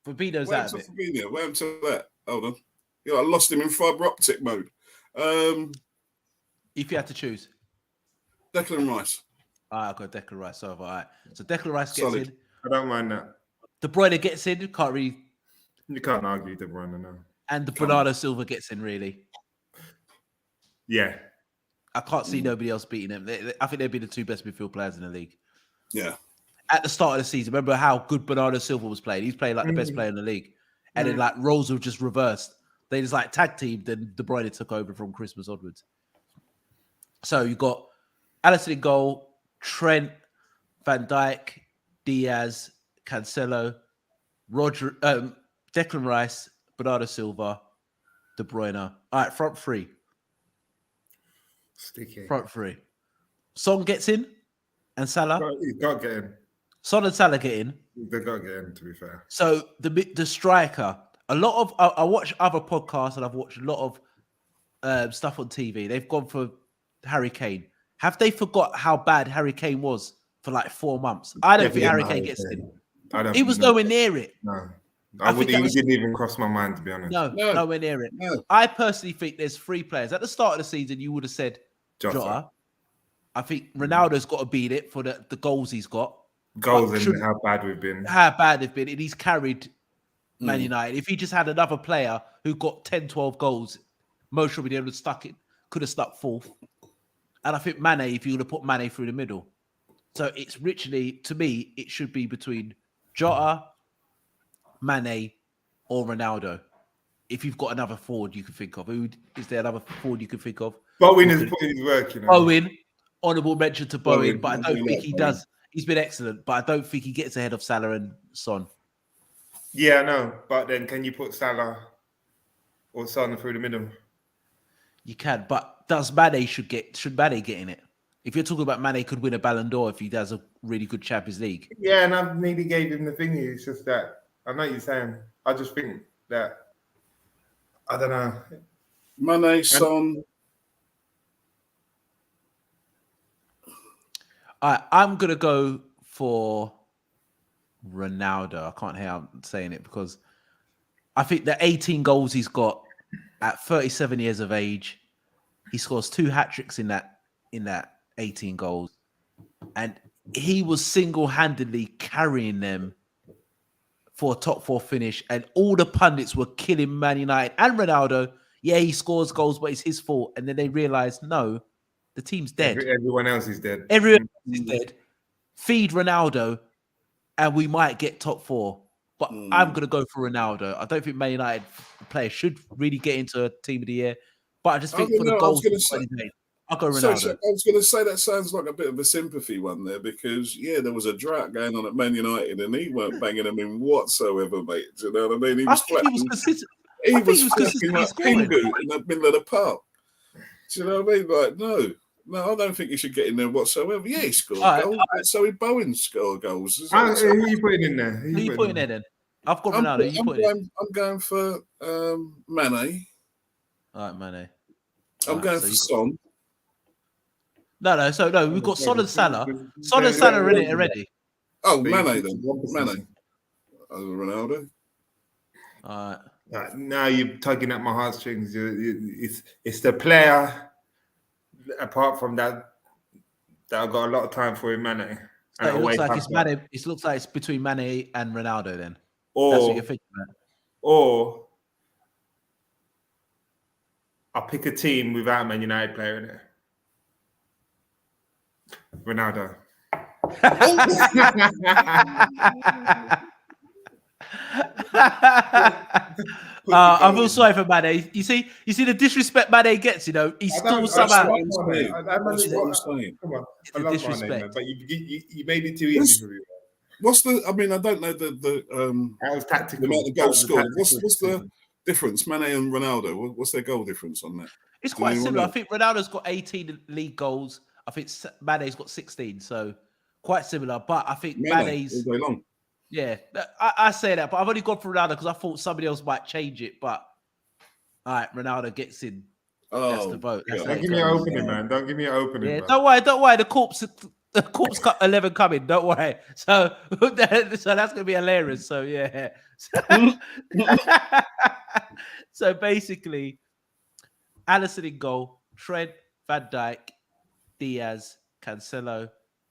Fabinho's out of it. Fabinho. Wait until that. Hold on. Yeah, I lost him in fibre optic mode. If you had to choose. Declan Rice. All right, I've got Declan Rice. All right. So Declan Rice gets Solid. in. I don't mind that. De Bruyne gets in. You can't argue De Bruyne, no. And the Bernardo Silva gets in, really. Yeah. I can't see nobody else beating them. I think they'd be the two best midfield players in the league. Yeah. At the start of the season, remember how good Bernardo Silva was playing? He's playing like the best player in the league. And then like roles were just reversed. They just like tag teamed, then De Bruyne took over from Christmas onwards. So you got Alisson in goal, Trent, Van Dijk, Diaz, Cancelo, Declan Rice, Bernardo Silva, De Bruyne. All right, front three. Sticky. Front three. Son gets in and Salah. He's got to get in. Son and Salah get in. They've got to get in, to be fair. So the striker, a lot of I watch other podcasts and I've watched a lot of stuff on TV. They've gone for Harry Kane. Have they forgot how bad Harry Kane was for like 4 months? I don't think Harry Kane gets in. He was nowhere near it. No. He didn't even cross my mind, to be honest. No, nowhere near it. No. I personally think there's 3 players. At the start of the season, you would have said Jota. I think Ronaldo's got to beat it for the goals he's got. Goals and how bad we've been. How bad they've been. And he's carried Man United. If he just had another player who got 10, 12 goals, most would be able to could have stuck 4th. And I think Mane, if you would have put Mane through the middle. So it's literally, to me, it should be between Jota, Mane, or Ronaldo. If you've got another forward you can think of. Is there another forward you can think of? Bowen is putting his work, you know. Bowen, honourable mention to Bowen, but I don't think he does. He's been excellent, but I don't think he gets ahead of Salah and Son. Yeah, I know. But then can you put Salah or Son through the middle? You can, but should Mane get in it? If you're talking about Mane could win a Ballon d'Or if he does a really good Champions League. Yeah, and I nearly gave him the thingy. It's just that I know what you're saying. I just think that I don't know. Mane, Son. I'm gonna go for Ronaldo. I can't hear I'm saying it because I think the 18 goals he's got at 37 years of age, he scores 2 hat-tricks in that 18 goals, and he was single-handedly carrying them for a top 4 finish. And all the pundits were killing Man United and Ronaldo. Yeah, he scores goals, but it's his fault. And then they realized, no, the team's dead. Everyone else is dead. Everyone else is dead. Feed Ronaldo, and we might get top 4. But I'm going to go for Ronaldo. I don't think Man United players should really get into a team of the year. But I just think for the goals, I'll go Ronaldo. So, I was going to say that sounds like a bit of a sympathy one there because, there was a drought going on at Man United and he weren't banging them in whatsoever, mate. Do you know what I mean? He was consistent. He was flapping like Pingu in the middle of the park. Do you know what I mean? Like, no, I don't think he should get in there whatsoever. Yeah, he scored goals. So he Bowen scored goals. Who are you putting in there? Who are you putting in then? I've got Ronaldo. I'm going for Mane. All right, Mane. I'm going for Son. No. We've got Son and Salah. Son and Salah are in it already. Oh, Mane then. Mane. Ronaldo. All right. Now you're tugging at my heartstrings. It's the player. Apart from that, I've got a lot of time for him, Mane. So it looks like it's Mane. It looks like it's between Mane and Ronaldo. Then that's what you're thinking about. Or I'll pick a team without a Man United player in it. Ronaldo. I feel sorry for Mane. You see the disrespect Mane gets. You know, he's still somehow. That's what I'm saying. Come on, I love disrespect. Mane, man, but you made it too easy for me. What's the? I mean, I don't know the That was tactical. the amount of goals scored. What's the difference? Mane and Ronaldo. What's their goal difference on that? It's quite similar. I think Ronaldo's got 18 league goals. I think Mane's got 16. So quite similar. But I think Mane's all day long. Yeah, I say that, but I've only gone for Ronaldo because I thought somebody else might change it. But all right, Ronaldo gets in. That's the vote. That's Don't give me an opening, man. Don't give me an opening. Yeah, bro. don't worry. The corpse cut 11 coming. Don't worry. So that's gonna be hilarious. So yeah. So basically, Alisson in goal, Trent, Van Dijk, Diaz, Cancelo,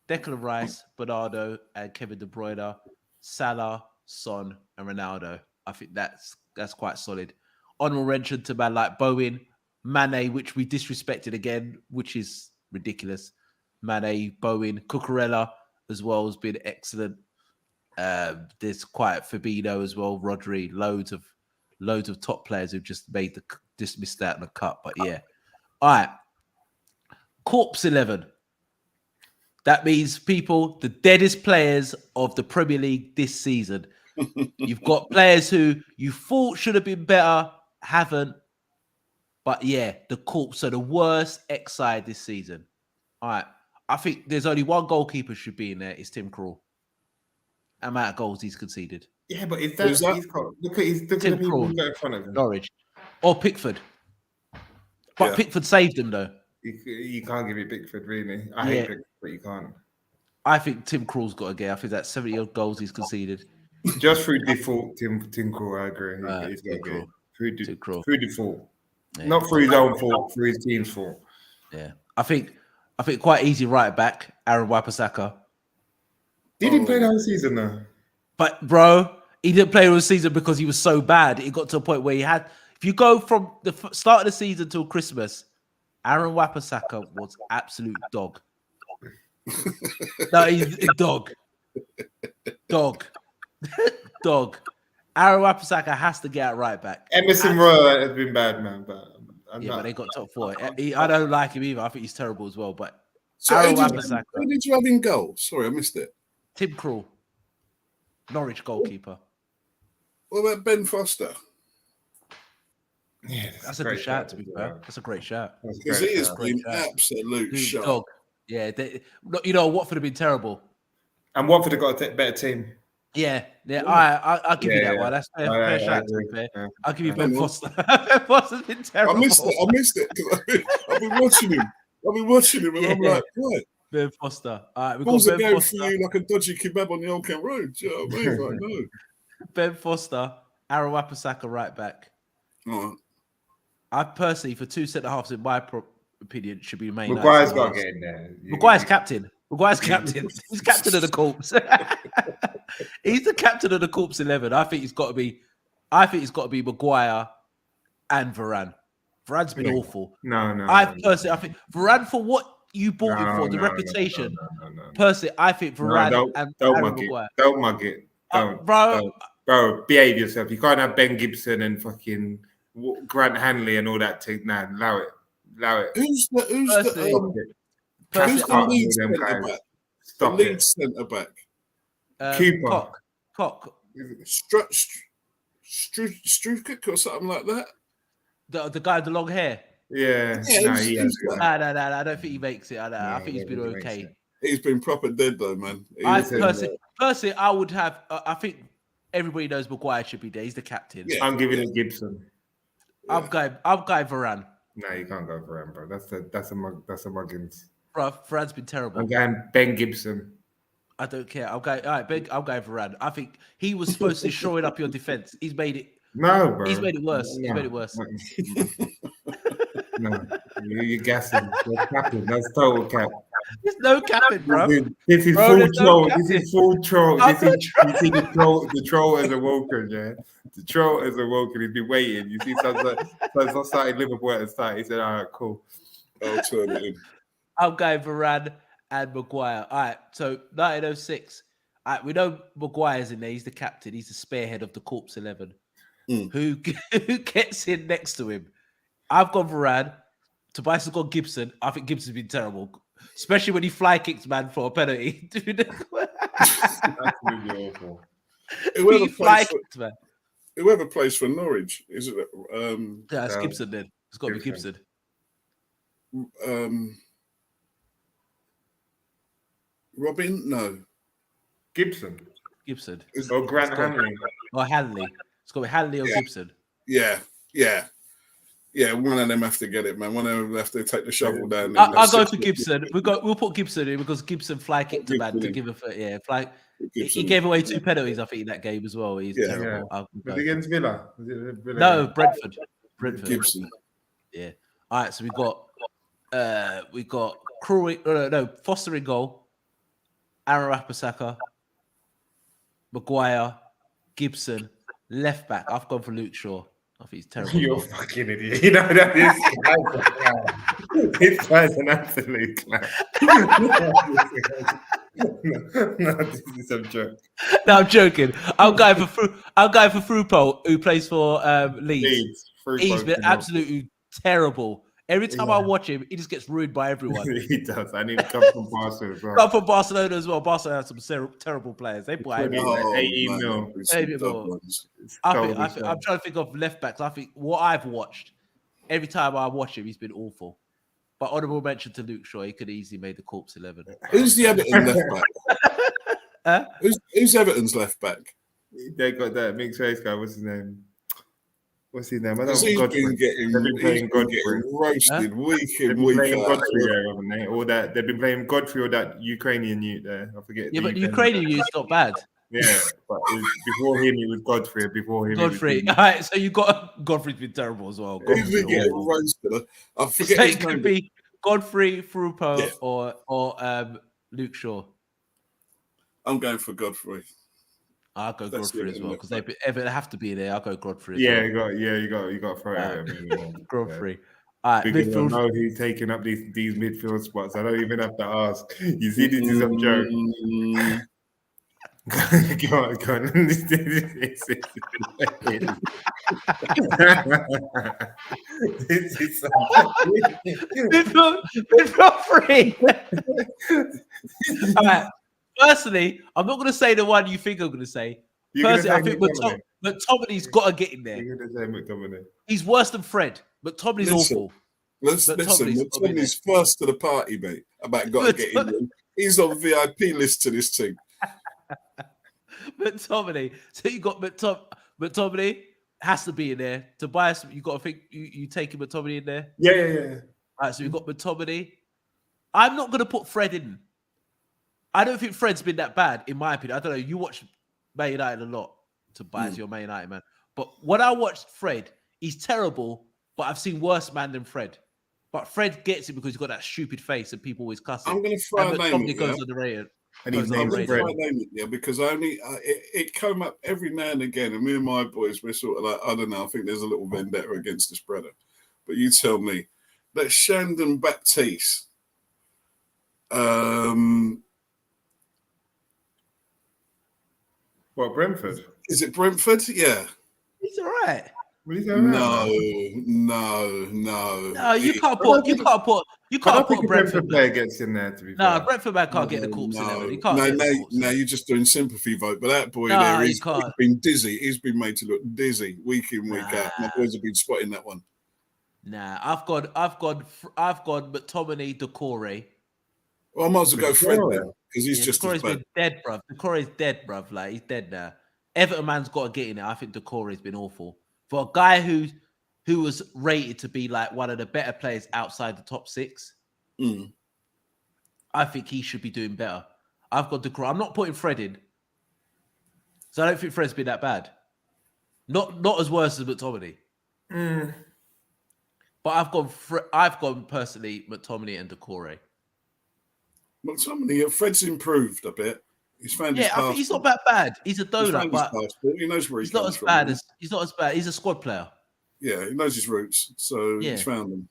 Declan Rice, Bernardo, and Kevin De Bruyne, Salah, Son, and Ronaldo. I think that's quite solid. Honorable mention to man like Bowen, Mane, which we disrespected again, which is ridiculous. Mane, Bowen, Cucurella as well has been excellent. There's quite Fabinho as well, Rodri, loads of top players who've just missed out in the cup. But yeah, all right. Corpse 11. That means people, the deadest players of the Premier League this season. You've got players who you thought should have been better, haven't. But yeah, the corpse are the worst ex-side this season. All right. I think there's only one goalkeeper should be in there. It's Tim Krul. Amount of goals he's conceded. Yeah, but look at the people who got in front of him. Norwich. Or Pickford. But Pickford saved him though. You can't give it Pickford, really. I hate Pickford, but you can't. I think Tim Krul's got to get. I think that's 70-odd goals he's conceded. Just through default, Tim Krul, I agree. He's got to get through default. Yeah. Not through his own fault, through his team's fault. Yeah. I think quite easy right back, Aaron Wan-Bissaka. He didn't play the whole season though. But bro, he didn't play the whole season because he was so bad. It got to a point where if you go from the start of the season till Christmas, Aaron Wan-Bissaka was absolute dog. No, he's a dog. Dog. Aaron Wan-Bissaka has to get out right back. Emerson Royal has been bad, man. But they got top 4. I don't like him either. I think he's terrible as well. But so Aaron Wan-Bissaka. Who did you have in goal? Sorry, I missed it. Tim Krul, Norwich goalkeeper. What about Ben Foster? Yeah, that's a good shout. To be fair, that's a great shout. Because he has been absolute shot. Dog. Yeah, Watford have been terrible, and Watford have got a better team. Yeah. I'll give you that one. That's fair shout. To be fair, I'll give you Ben Foster. Ben Foster's been terrible. I missed it because I've been watching him. And I'm like, what? Ben Foster. All right, we've got Ben Foster. For you like a dodgy kebab on the Old Kent Road. Do you know what I mean? Like, no. Ben Foster, Aaron Wan-Bissaka right back. All right. I personally, for 2 centre halves, in my opinion, should be main. Maguire's got to get in there. Maguire's captain. He's captain of the corpse. He's the captain of the corpse 11. I think it's got to be Maguire and Varane. Varane's been awful. No. I think Varane, for what you bought him for, the reputation. No. Personally, I think Varane and Maguire. Don't mug it. Bro, behave yourself. You can't have Ben Gibson and fucking Grant Hanley and all that thing. Nah, allow it. Who's the lead centre back? Stop lead centre back. Cooper. Cock. Strukic or something like that. The guy with the long hair. Yeah. No, I don't think he makes it. I think he's been okay. He's been proper dead though, man. Personally, I would have. I think everybody knows Maguire should be there. He's the captain. Yeah. I'm giving it Gibson. I'm going Varane. No, you can't go Varane, bro. That's a Muggins. Bro, Varane's been terrible. I'm going Ben Gibson. I don't care. I'm going Varane. I think he was supposed to shore it up your defense. He's made it. No, bro. He's made it worse. No. He's made it worse. No, you're gassing. You're capping. That's total cap. There's no capping, bro. This is full troll. This is full troll. You see the troll as a woken, yeah? The troll as a woken. He's been waiting. You see, so started Liverpool at the start. He said, all right, cool. I'll turn it in. I'm going Varane and Maguire. All right, so 1906. All right, we know Maguire's in there. He's the captain. He's the spearhead of the Corpse 11. who gets in next to him. I've gone Varane. Tobias has gone Gibson. I think Gibson's been terrible, especially when he fly kicks man for a penalty. Dude, Absolutely awful. Whoever plays for Norwich, is it? Yeah, it's Gibson then. It's got to be Gibson. Robin? No. Gibson. Or Grant Hanley. Or Hanley. It's got to be Hanley or Gibson. Yeah. One of them have to get it, man. One of them have to take the shovel down. I'll go for Gibson. We'll put Gibson in because Gibson fly kicked a man to give a fly. He gave away 2 penalties, I think, in that game as well. He's terrible. Was it against Villa? No, Brentford. Gibson. Yeah. All right. So we got Foster in goal, Aaron Wan-Bissaka, Maguire, Gibson, left back. I've gone for Luke Shaw. I think he's terrible. You're a fucking idiot. You know that this guy's an absolute clown. No, this is a joke. No, I'm joking. I'm going for Frupo, who plays for Leeds. He's been absolutely terrible. Every time I watch him, he just gets ruined by everyone. He does. I need to come from Barcelona as well. Come from Barcelona as well. Barcelona has some terrible players. They bought 80 mil. I'm trying to think of left backs. I think what I've watched, every time I watch him, he's been awful. But honourable mention to Luke Shaw. He could easily made the Corpse 11. Who's the Everton left back? Who's Everton's left back? They got that mixed race guy. What's his name? I don't know. He's been getting roasted week in, week out. Or that they've been playing Godfrey or that Ukrainian youth there. I forget. Yeah, but the Ukrainian youth's not bad. Yeah, but before him, it was Godfrey. Before him, Godfrey. All right, so you got Godfrey's been terrible as well. He's been getting roasted. I forget. So it could be Godfrey, Frupo, or Luke Shaw. I'm going for Godfrey. I'll go Godfrey as well because they have to be there. I'll go Godfrey. You got to throw it at me. Godfrey. All right, because I know who's taking up these midfield spots. I don't even have to ask. You see, this is a joke. Go on. This is midfield free. All right. Personally, I'm not going to say the one you think I'm going to say. Personally, I think McTominay's got to get in there. You're going to say McTominay. He's worse than Fred. McTominay's awful. McTominay's first to the party, mate. About got to get in there. He's on VIP list to this team. McTominay. So you got McTominay has to be in there. Tobias, you got to think you taking McTominay in there. Yeah. All right, so we've got McTominay. I'm not going to put Fred in. I don't think Fred's been that bad, in my opinion. I don't know. You watch Man United a lot. Tobias, you're a Man United man. But when I watched Fred, he's terrible, but I've seen worse man than Fred. But Fred gets it because he's got that stupid face and people always cuss him. I'm going to throw a name in. Goes underrated. And his name's Fred. Because it came up every now and again, and me and my boys, we're sort of like, I don't know, I think there's a little vendetta against the spreader. But you tell me. That Shandon Baptiste, what, Brentford? Is it Brentford? Yeah. He's all right. No. No, you can't put Brentford player gets in there to be fair. No, Brentford man can't get the Corpse 11. He can't. No, you're just doing sympathy vote. But that boy there, he's been dizzy. He's been made to look dizzy week in, week out. My boys have been spotting that one. Nah, I've gone McTominay, Decore. Well, I might as well go Fred there because he's just Decore's been dead, bruv. Decore's dead, bruv. Like he's dead now. Everton man's got to get in it. I think Decore's been awful. For a guy who was rated to be like one of the better players outside the top 6, I think he should be doing better. I've got Decore. I'm not putting Fred in, so I don't think Fred's been that bad. Not as worse as McTominay. But I've gone personally McTominay and Decore. McTominay, Fred's improved a bit. He's found his I think he's not that bad. He's a donut, but he knows where he's not as bad as he's not as bad. He's a squad player. Yeah, he knows his roots, so he's found them.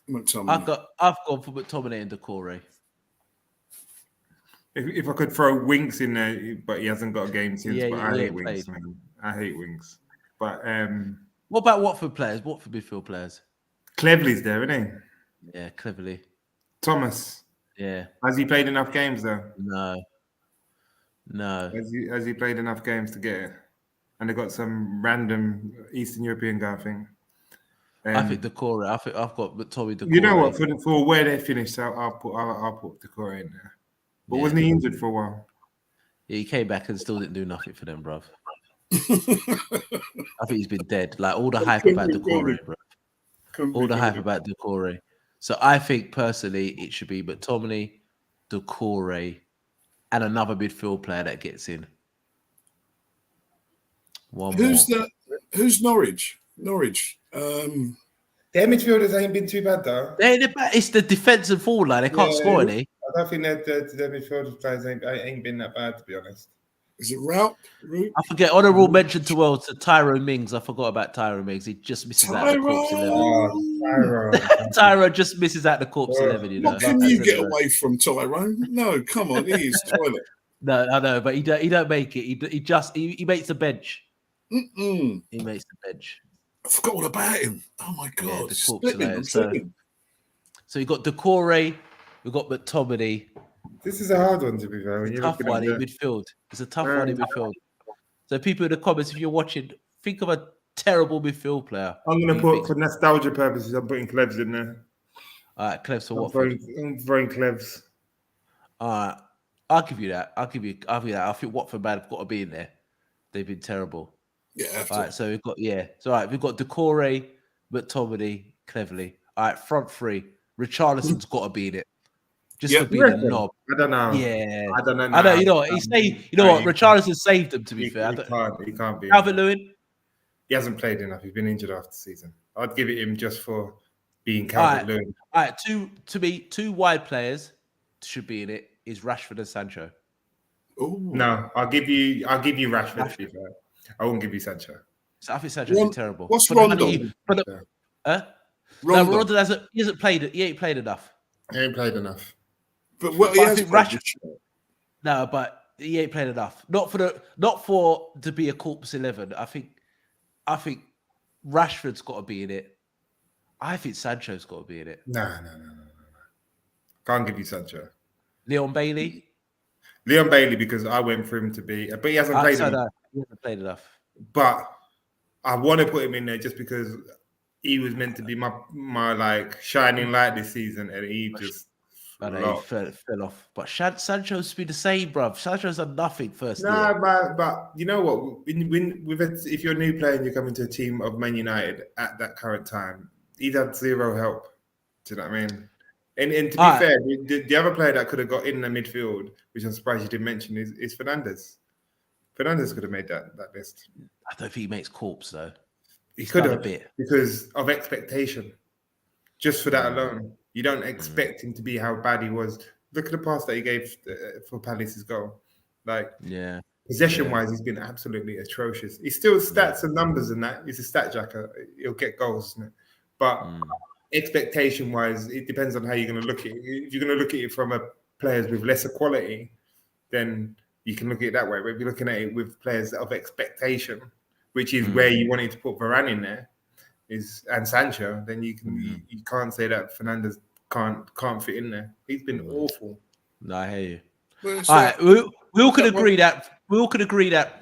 McTominay. I've gone for McTominay and Decore. If I could throw Winks in there, but he hasn't got a game since. Yeah, but I yeah, hate Winks, played. man. I hate Winks. But What about Watford players? Watford midfield players? Cleverly's there, isn't he? Yeah, cleverly. Thomas. Yeah. Has he played enough games though? No. Has he played enough games to get it? And they got some random Eastern European guy, I think. I think Decore. I think I've got Tommy Decore. You know what? For where they finished, I'll put Decore in there. But wasn't he injured for a while? Yeah, he came back and still didn't do nothing for them, bruv. I think he's been dead. Like all the hype about Decore, bro. All the hype about Decore. So I think personally it should be McTominay, Decore, and another midfield player that gets in. Who's that? Who's Norwich? Norwich. Their midfielders ain't been too bad though. It's the defensive forward line. They can't score any. I don't think that their midfielders players ain't been that bad, to be honest. Is it Rout? I forget. Honourable mention to Tyrone Mings. I forgot about Tyrone Mings. He just misses out the Corpse 11. Tyrone just misses out the Corpse 11. You know. What can you get away from Tyrone? No, come on, he is toilet. No, I know, but he don't make it. He makes the bench. Mm-mm. He makes the bench. I forgot all about him. Oh my god, Yeah, the Corpse 11. So you got Decore, we've got McTominay. This is a hard one to be fair. It's a tough one in midfield. It's a tough one in midfield. So people in the comments, if you're watching, think of a terrible midfield player. I'm going to put, for nostalgia purposes, I'm putting Clevs in there. All right, Clevs for Watford. I'm throwing Clevs. All right, I'll give you that. I'll give you that. I think Watford man have got to be in there. They've been terrible. Yeah. All right, so we've got So all right, we've got Decore, McTominay, Cleverly. All right, front three. Richarlison's got to be in it. Just for being a knob. I don't know. Yeah. I don't know. I know. You know what? Richarlison saved them, to be fair. He can't be. Calvert-Lewin? He hasn't played enough. He's been injured after the season. I'd give it him just for being Calvert-Lewin. All right. Two wide players should be in it. Is Rashford and Sancho. Ooh. No, I'll give you Rashford. To be fair. I won't give you Sancho. So I think Sancho's been terrible. What's Rondo? Rondo hasn't played it. He ain't played enough. He ain't played enough. But what he has Rashford. No, but he ain't played enough. Not for to be a Corpse 11. I think Rashford's got to be in it. I think Sancho's got to be in it. No. Can't give you Sancho. Leon Bailey, because I went for him to be, but he hasn't played enough. He hasn't played enough. But I want to put him in there just because he was meant to be my like shining light this season, and he just fell off. But Sancho's been the same, bruv. Sancho's done nothing first. But you know what? If you're a new player and you're coming to a team of Man United at that current time, he's had zero help. Do you know what I mean? And to be fair, the other player that could have got in the midfield, which I'm surprised you didn't mention, is Fernandes. Fernandes could have made that list. I don't think he makes Corpse though. He could have, because of expectation. Just for that alone, you don't expect him to be how bad he was. Look at the pass that he gave for Palace's goal. Possession-wise, he's been absolutely atrocious. He's still stats and numbers and that. He's a stat jacker. He'll get goals, isn't it? But expectation-wise, it depends on how you're going to look at it. If you're going to look at it from players with lesser quality, then you can look at it that way. But if you're looking at it with players of expectation, which is where you wanted to put Varane in there, and Sancho, then you can't say that Fernandes can't fit in there. He's been awful. No, I hear you. All right, we all can agree that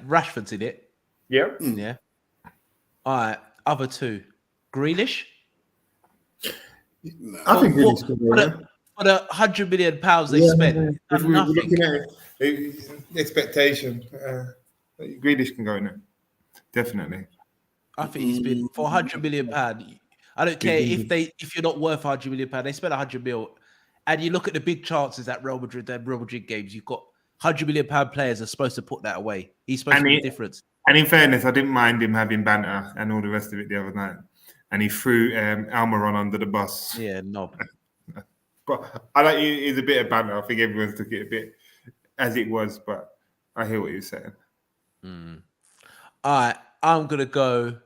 Rashford's in it. Yeah. Yeah. All right, other two, Grealish. I think Grealish could be there. For the £100 million they spent, if we're looking at it, expectation, Grealish can go in there. Definitely. I think he's been for £100 million. I don't care if you're not worth £100 million. They spent £100 million, and you look at the big chances at Real Madrid. Them Real Madrid games, you've got £100 million players are supposed to put that away. He's supposed to be the difference. And in fairness, I didn't mind him having banter and all the rest of it the other night. And he threw Almiron under the bus. Yeah, knob. But I like he's a bit of banter. I think everyone's took it a bit as it was, but I hear what you're saying. All right, I'm gonna go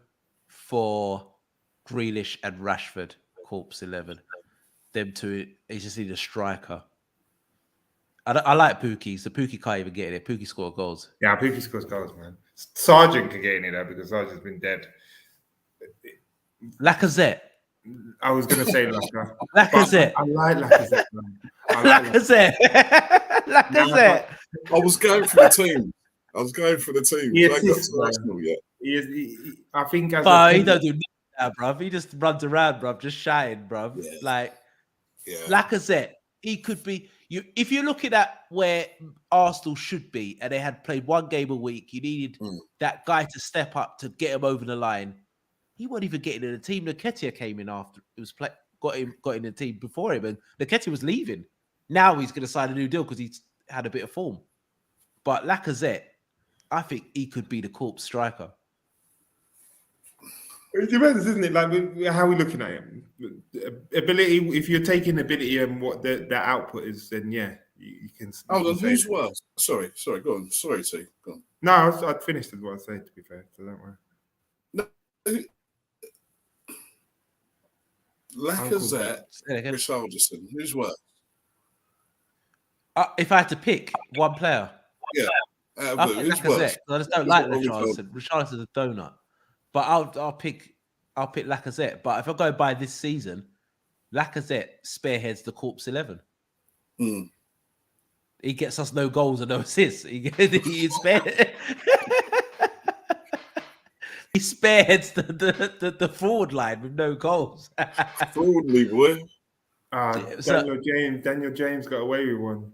for Grealish and Rashford, Corpse 11. Them two, he just need a striker. I like Pookie. So Pookie can't even get in it. Pookie scored goals. Yeah, Pookie scores goals, man. Sargent could get in it though because Sargent's been dead. Lacazette. I was gonna say Lacazette. Lacazette. I like Lacazette, man. Lacazette. Lacazette. I was going for the team. I ain't got to Arsenal yet. I think he don't do nothing now, bruv. He just runs around, bruv, just shouting, bruv. Yeah. Lacazette, he could be. If you're looking at where Arsenal should be, and they had played one game a week, you needed that guy to step up to get him over the line. He wasn't even getting in the team. Nketiah came in after it was got in the team before him, and Nketiah was leaving. Now he's going to sign a new deal because he's had a bit of form. But Lacazette, I think he could be the corpse striker. It depends, isn't it? Like how are we looking at him? Ability. If you're taking ability and what the output is, then yeah, you can. Hold on, who's worse? Sorry, go on. Sorry, T. Go on. No, I'd finished as what I said. To be fair, so don't worry. No. Lacazette, Richarlison, who's worse? If I had to pick one player, who's worse? I just don't like Richarlison. Richarlison's a donut, but I'll pick Lacazette. But if I go by this season, Lacazette spearheads the Corpse 11. He gets us no goals and no assists. He spearheads the forward line with no goals. Forwardly, boy. Daniel James got away with one.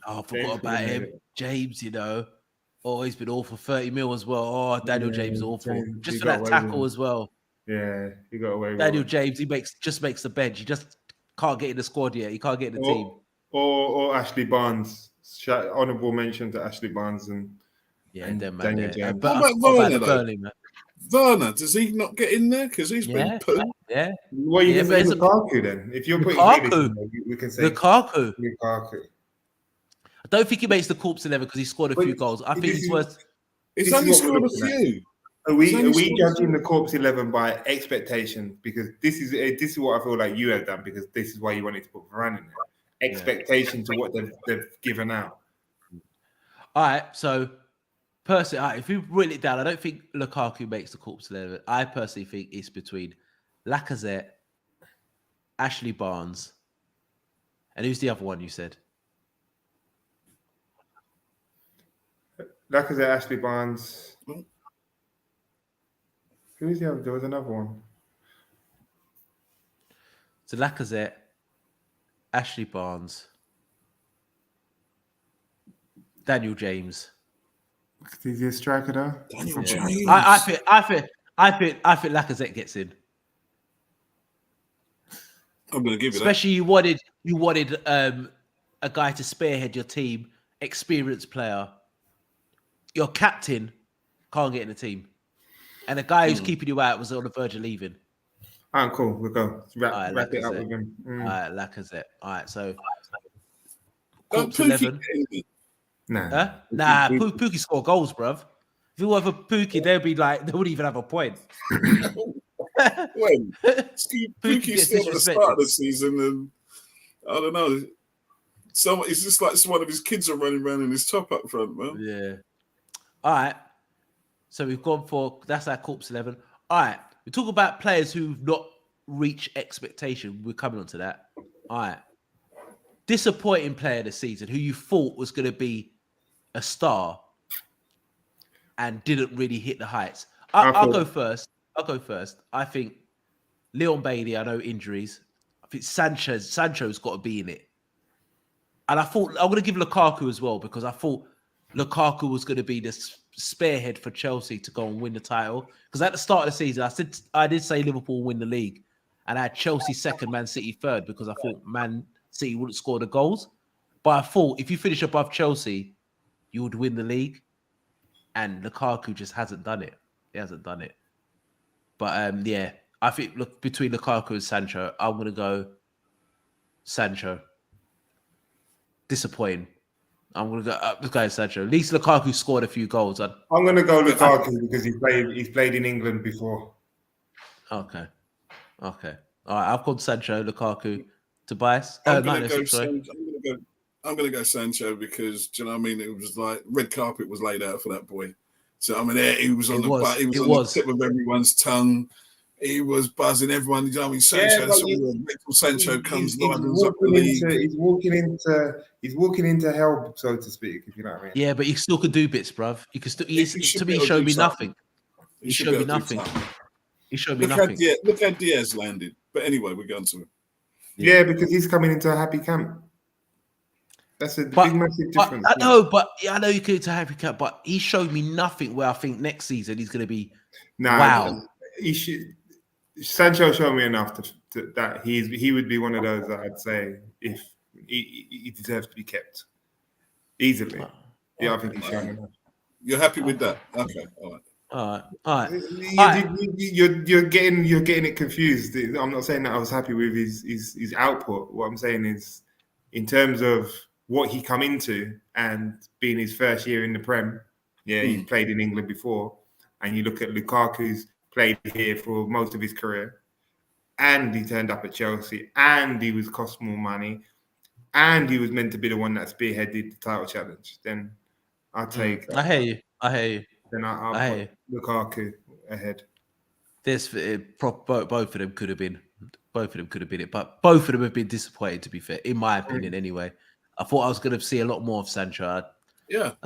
Oh, I forgot about him. James, he's been awful. 30 mil as well. Oh, Daniel James is awful. Just for that tackle as well. Yeah, he got away with Daniel James, he just makes the bench. He just can't get in the squad yet. He can't get in the team. Or Ashley Barnes. Honourable mention to Ashley Barnes and Daniel James. What about Werner, does he not get in there? Because he's been put. Yeah. Well, you can say Lukaku then. If you're putting Lukaku, we can say Lukaku. I don't think he makes the Corpse 11 because he scored a few goals. I think he's worth. He's only scored a few. Are we judging the Corpse 11 by expectation? Because this is what I feel like you have done, because this is why you wanted to put Varane in there. Expectation to what they've given out. All right, so personally, if we boil it down, I don't think Lukaku makes the Corpse 11. I personally think it's between Lacazette, Ashley Barnes, and who's the other one you said? Lacazette, Ashley Barnes. Who's the other? There was another one. So Lacazette, Ashley Barnes, Daniel James. Is he a striker though? Daniel James. I think Lacazette gets in. I'm going to give you Especially you wanted a guy to spearhead your team, experienced player. Your captain can't get in the team, and the guy who's keeping you out was on the verge of leaving. All right, cool. We'll go. Wrap it up with him. All right, Lacazette. All right, so Corpse 11. Nah, Pookie score goals, bruv. If it were for Pookie, they wouldn't even have a point. When Pookie's still at the start of the season, and I don't know. It's just like one of his kids are running around in his top up front, man. Yeah. All right. So we've gone for that's our Corpse 11. All right. We talk about players who've not reached expectation. We're coming on to that. All right. Disappointing player this season who you thought was going to be a star and didn't really hit the heights. I'll go first. I think Leon Bailey, I know injuries. I think Sancho's got to be in it. And I thought I'm going to give Lukaku as well, because I thought Lukaku was going to be the spearhead for Chelsea to go and win the title. Because at the start of the season, I did say Liverpool win the league, and I had Chelsea second, Man City third, because I thought Man City wouldn't score the goals. But I thought if you finish above Chelsea, you would win the league. And Lukaku just hasn't done it. He hasn't done it. But I think between Lukaku and Sancho, I'm going to go Sancho. Disappointing. I'm going to go Sancho. At least Lukaku scored a few goals. I'm going to go Lukaku because he's played in England before. Okay. All right, I've called Sancho, Lukaku, Tobias. I'm going to go I'm going to go Sancho because, do you know what I mean? It was like red carpet was laid out for that boy. So I mean, he was on the tip of everyone's tongue. He was buzzing everyone. You know what I mean? Sancho, Sancho comes live and was up the league. He's walking into hell, so to speak, if you know what I mean. Yeah, but he still could do bits, bruv. He could still. To me, showed me nothing. He showed me nothing. He showed me nothing. Look how Diaz landed. But anyway, we're going to him. Yeah, because he's coming into a happy camp. That's a big, massive difference. I know you could to happy camp, but he showed me nothing where I think next season he's going to be. Wow. He should. Sancho showed me enough that he would be one of those that I'd say if he deserves to be kept easily. Yeah, I think he's shown enough. You're happy with that? Okay, all right. You're getting it confused. I'm not saying that I was happy with his output. What I'm saying is, in terms of what he come into and being his first year in the Prem, he's played in England before, and you look at Lukaku's played here for most of his career, and he turned up at Chelsea, and he was cost more money, and he was meant to be the one that spearheaded the title challenge. Then I'll take. I hear you. Then I'll put Lukaku ahead. Both of them could have been. Both of them could have been it, but both of them have been disappointed. To be fair, in my opinion, anyway. I thought I was going to see a lot more of Sancho. I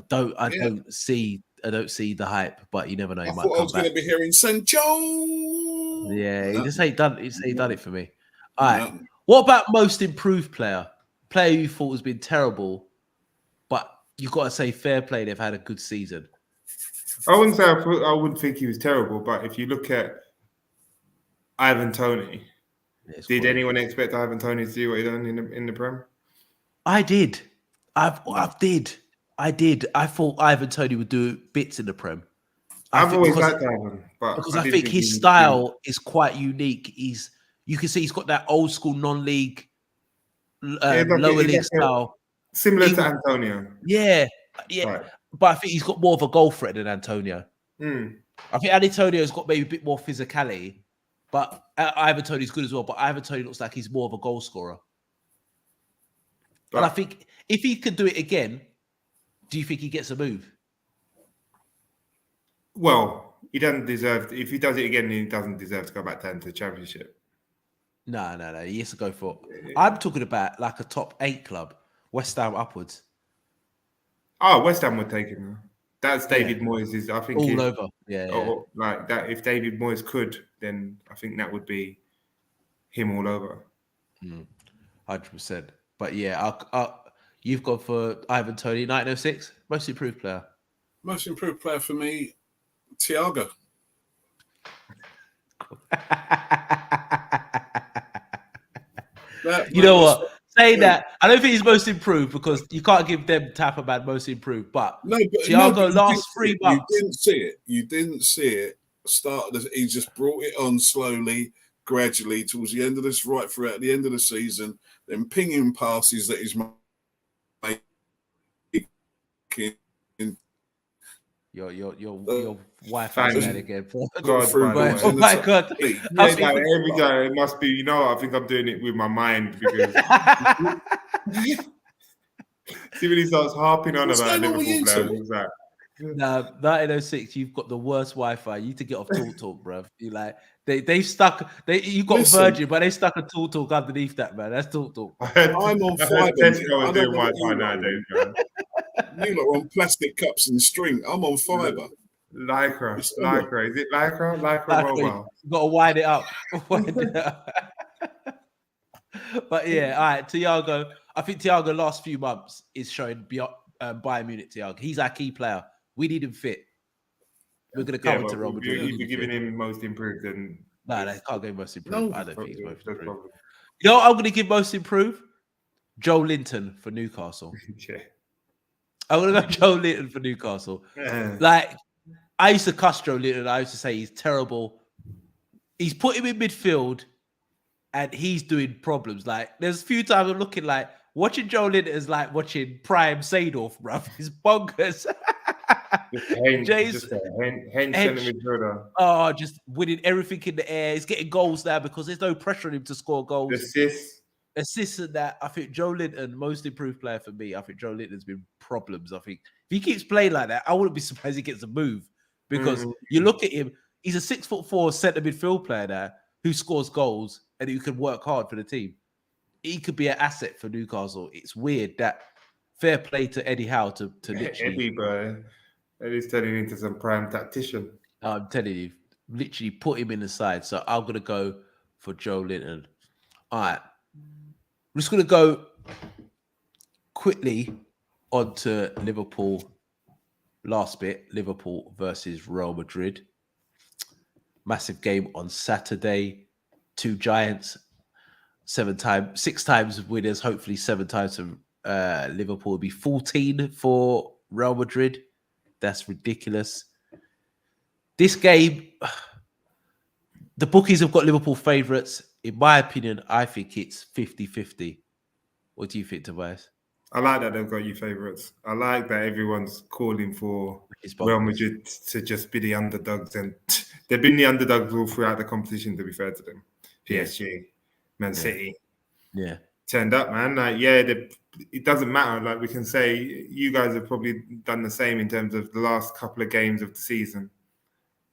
don't see the hype, but you never know. He might come back. I was going to be hearing Sancho. Yeah, he just ain't done it for me. All right. What about most improved player? Player you thought has been terrible, but you've got to say fair play. They've had a good season. I wouldn't think he was terrible, but if you look at Ivan Toney, did anyone expect Ivan Toney to do what he done in the Prem? I did. I did. I thought Ivan Toney would do bits in the Prem. I've always liked Ivan, because I think his style is quite unique. You can see he's got that old school non-league, lower league style, similar to Antonio. Yeah. Right. But I think he's got more of a goal threat than Antonio. I think Antonio's got maybe a bit more physicality, but Ivan Toney's good as well. But Ivan Toney looks like he's more of a goal scorer. But I think if he could do it again, do you think he gets a move? Well, he doesn't deserve. If he does it again, he doesn't deserve to go back down to the Championship. No. He has to go for. I'm talking about like a top 8 club, West Ham upwards. Oh, West Ham would take him. That's David Moyes. I think all over. Yeah. Like that. If David Moyes could, then I think that would be him all over. 100%. But yeah, you've gone for Ivan Toney, 1906, most improved player. Most improved player for me, Thiago. You know what? Saying that, I don't think he's most improved because you can't give them Tapper Man most improved. But Thiago last 3 months. You didn't see it. He just brought it on slowly, gradually towards the end of this, right throughout the end of the season. Then pinging passes that he's making. Your Wi-Fi man again. Oh my God. Every time it must be, I think I'm doing it with my mind because see when he starts harping on about Liverpool players. Like, no, 1906, you've got the worst Wi-Fi. You need to get off Talk, bruv. You like they've stuck. You got Virgin, but they stuck a Talk underneath that, man. That's Talk. I'm on fiber. Tesco doing Wi-Fi nowadays, man. You lot are on plastic cups and string. I'm on fiber. Lycra. Is it Lycra? Lycra mobile. You got to wind it up. But yeah, all right. Thiago. I think Thiago last few months is showing beyond Bayern Munich. Thiago, he's our key player. We need him fit. We're going to come into Real Madrid. You'd be giving him most improved. No, they can't go most improved. I don't think he's most improved. You know what I'm going to give most improved? Joe Linton for Newcastle. Yeah. I'm going to go Joe Linton for Newcastle. Like, I used to cuss Joe Linton. I used to say he's terrible. He's put him in midfield and he's doing problems. Like, there's a few times I'm looking like, watching Joe Linton is like watching Prime Seedorf, bruv. He's bonkers. Just winning everything in the air. He's getting goals now because there's no pressure on him to score goals. Assists. assists and that. I think Joe Linton, most improved player for me. I think Joe Linton's been problems. I think if he keeps playing like that, I wouldn't be surprised he gets a move because you look at him. He's a 6'4" centre midfield player there who scores goals and who can work hard for the team. He could be an asset for Newcastle. It's weird that fair play to Eddie Howe to literally. Eddie, bro. Eddie's turning into some prime tactician. I'm telling you, literally put him in the side. So I'm going to go for Joe Linton. All right. We're just going to go quickly onto Liverpool. Last bit, Liverpool versus Real Madrid. Massive game on Saturday. 2 giants, 6 times winners, hopefully 7 times from Liverpool. Will be 14 for Real Madrid. That's ridiculous. This game, the bookies have got Liverpool favourites. In my opinion, I think it's 50-50. What do you think, Tobias? I like that they've got you favourites. I like that everyone's calling for Real Madrid to just be the underdogs, and they've been the underdogs all throughout the competition, to be fair to them. PSG, Man City. Yeah. Turned up, man. Like, it doesn't matter. Like, we can say you guys have probably done the same in terms of the last couple of games of the season.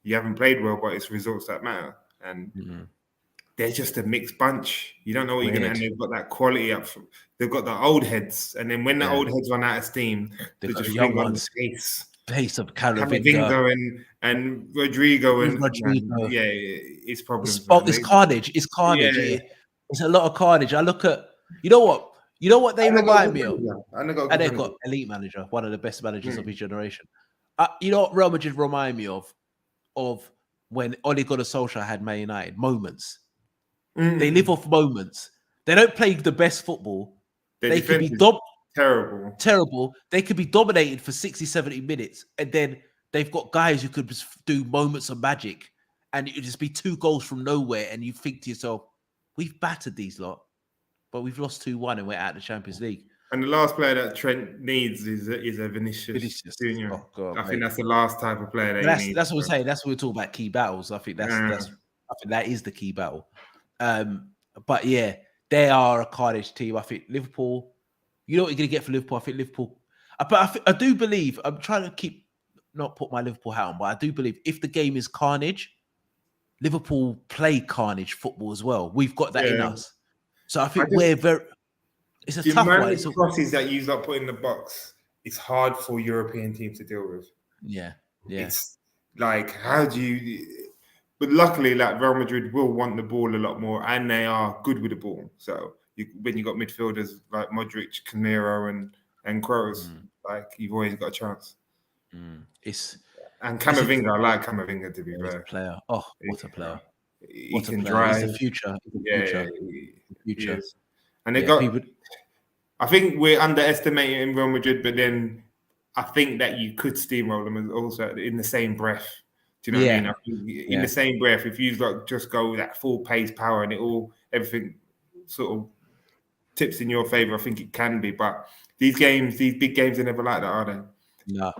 You haven't played well, but it's results that matter. And they're just a mixed bunch. You don't know what you're going to, and they've got that quality up. They've got the old heads. And then when the old heads run out of steam, they just young ones. Pace of Camavinga and Rodrigo and it's problems. It's carnage. It's carnage. Yeah. It's a lot of carnage. I look at you know what they remind me of, and they've got elite manager, one of the best managers of his generation. You know what Real Madrid remind me of when Ole Gunnar Solskjaer had Man United moments. They live off moments. They don't play the best football. They can be terrible. They could be dominated for 60, 70 minutes. And then they've got guys who could just do moments of magic. And it would just be 2 goals from nowhere. And you think to yourself, we've battered these lot, but we've lost 2-1 and we're out of the Champions League. And the last player that Trent needs is a Vinicius Junior. Oh, God, I think that's the last type of player that he needs. That's what we're saying. That's what we're talking about, key battles. I think I think that is the key battle. But yeah, they are a carnage team. I think Liverpool, you know what you're going to get for Liverpool? I think Liverpool, but I do believe, I'm trying to not put my Liverpool hat on, but I do believe if the game is carnage, Liverpool play carnage football as well. We've got that in us. So I think it's a tough one. The crosses that you lot put in the box, it's hard for European teams to deal with. Yeah. It's like, how do you... But luckily, like, Real Madrid will want the ball a lot more, and they are good with the ball. So when you got midfielders like Modric, Casemiro, and Kroos, like, you've always got a chance. And Camavinga, I like Camavinga, to be fair. Player. Oh, what a player! He can drive. He's the future. Future. And they got. I think we're underestimating Real Madrid, but then I think that you could steamroll them also in the same breath. Do you know what I mean? I think in the same breath, if you just go with that full pace power and everything sort of tips in your favor, I think it can be. But these big games are never like that, are they? No.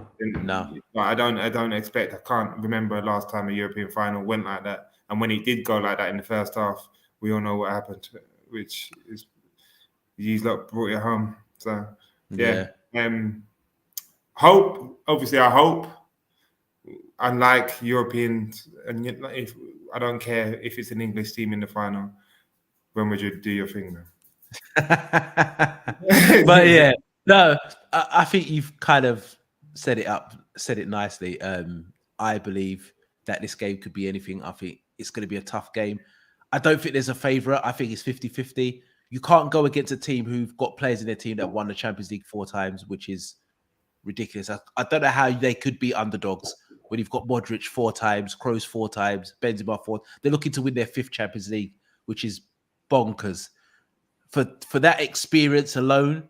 I don't expect. I can't remember last time a European final went like that. And when it did go like that in the first half, we all know what happened, which is you lot brought it home. So I hope. Unlike Europeans, and if I don't care if it's an English team in the final, Real Madrid, do your thing, man. But yeah, no, I think you've kind of said it nicely. I believe that this game could be anything. I think it's going to be a tough game. I don't think there's a favourite. I think it's 50-50. You can't go against a team who've got players in their team that won the Champions League 4 times, which is ridiculous. I don't know how they could be underdogs when you've got Modric 4 times, Kroos 4 times, Benzema 4. They're looking to win their 5th Champions League, which is bonkers. For that experience alone,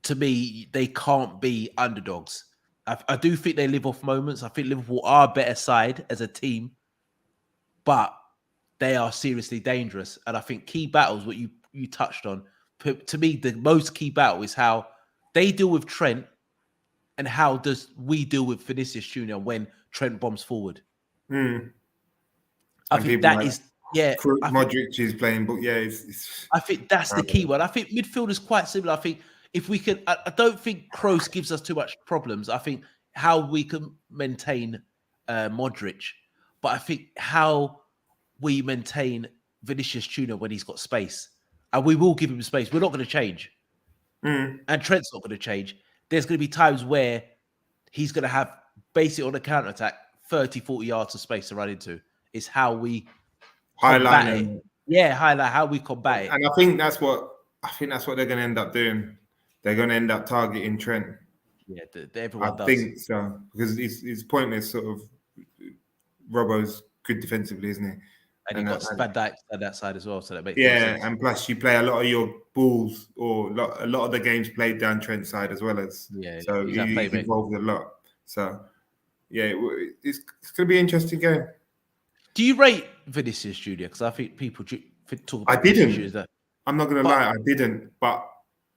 to me, they can't be underdogs. I do think they live off moments. I think Liverpool are a better side as a team, but they are seriously dangerous. And I think key battles, what you touched on, to me, the most key battle is how they deal with Trent and how does we deal with Vinicius Junior when Trent bombs forward. I think that is Yeah, Modric is playing, but yeah, I think that's the key one. I think midfield is quite similar. I think if we can, I don't think Kroos gives us too much problems. I think how we can maintain Modric, but I think how we maintain Vinicius Junior when he's got space, and we will give him space. We're not going to change, and Trent's not going to change. There's going to be times where he's going to have basically on the counter attack 30, 40 yards of space to run into. It's how we combat it. Yeah, highlight how we combat it. And I think that's what they're going to end up doing. They're going to end up targeting Trent. Yeah, everyone does. I think so because it's pointless. Sort of, Robbo's good defensively, isn't he? And you've got Van Dijk on that side as well, so that makes sense. And plus you play a lot of your balls or a lot of the games played down Trent's side as well as so he's involved a lot. So yeah, it's going to be an interesting game. Do you rate Vinicius Junior? Because I think people talk about. I didn't. I'm not going to lie, I didn't. But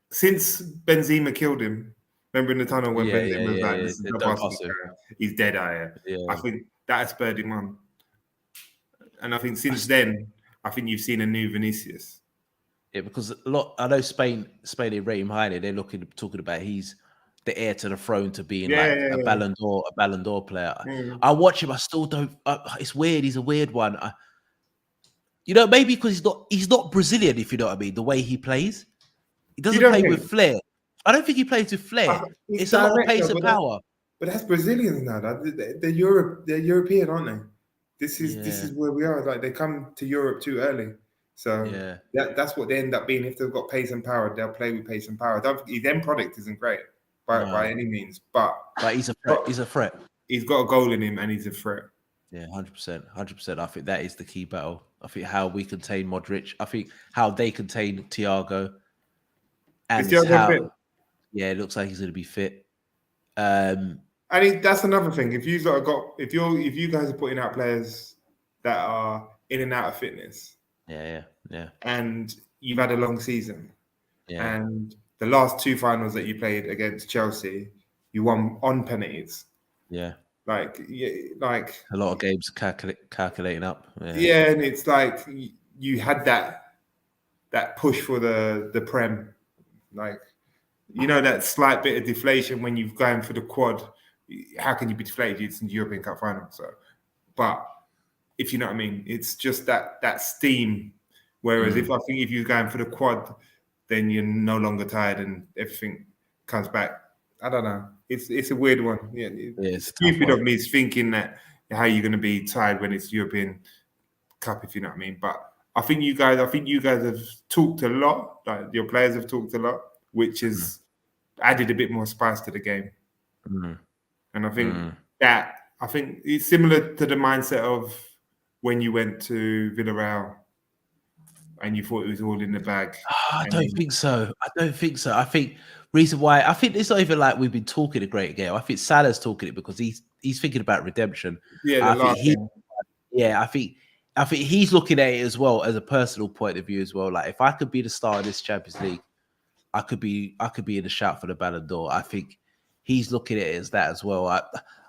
since Benzema killed him, remember in the tunnel when Benzema was like, "This is the he's dead out here." Yeah. I think that spurred him on. And I think since then, I think you've seen a new Vinicius. Yeah, because I know Spain they rate him highly. They're talking about he's the heir to the throne to being a Ballon d'Or player. I watch him. I still don't. It's weird. He's a weird one. Maybe because he's not Brazilian. If you know what I mean, the way he plays, he doesn't play with flair. I don't think he plays with flair. It's a lot of pace and power. But that's Brazilians now. They're European, aren't they? This is where we are. Like they come to Europe too early, so that's what they end up being. If they've got pace and power, they'll play with pace and power. His end product isn't great by any means, but he's a threat. He's a threat. He's got a goal in him, and he's a threat. Yeah, 100%. I think that is the key battle. I think how we contain Modric. I think how they contain Thiago, and it looks like he's going to be fit. I think that's another thing. If you guys are putting out players that are in and out of fitness, and you've had a long season, and the last two finals that you played against Chelsea, you won on penalties. Yeah, like a lot of games calculating up. Yeah, and it's like you had that push for the Prem, like that slight bit of deflation when you've gone for the quad. How can you be deflated? It's in the European Cup final. So, but if you know what I mean, it's just that steam. Whereas if you're going for the quad, then you're no longer tired and everything comes back. I don't know. It's a weird one. Yeah, it's stupid of me thinking that how you're going to be tired when it's European Cup, if you know what I mean. But I think you guys have talked a lot. Like your players have talked a lot, which has added a bit more spice to the game. And I think it's similar to the mindset of when you went to Villarreal and you thought it was all in the bag. I don't think so. I think reason why it's not even like we've been talking a great game. I think Salah's talking it because he's thinking about redemption. Yeah, I think he's looking at it as well as a personal point of view as well. Like if I could be the star of this Champions League, I could be in the shout for the Ballon d'Or. I think he's looking at it as that as well.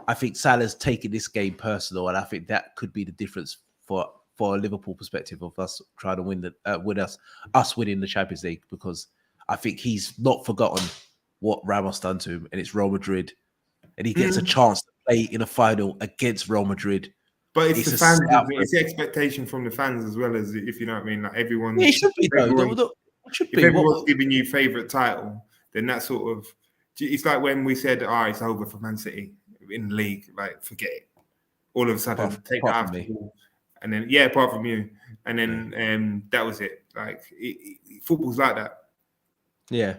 I think Salah's taking this game personal, and I think that could be the difference for a Liverpool perspective of us trying to win us winning the Champions League, because I think he's not forgotten what Ramos done to him, and it's Real Madrid, and he gets a chance to play in a final against Real Madrid. But it's the fans. It's the expectation from the fans as well as, if you know what I mean. Like everyone, it should be. If everyone's giving you favourite title, then that sort of. It's like when we said, it's over for Man City in the league. Like, forget it. All of a sudden, take that after ball. And then, apart from you. And then that was it. Like, football's like that. Yeah.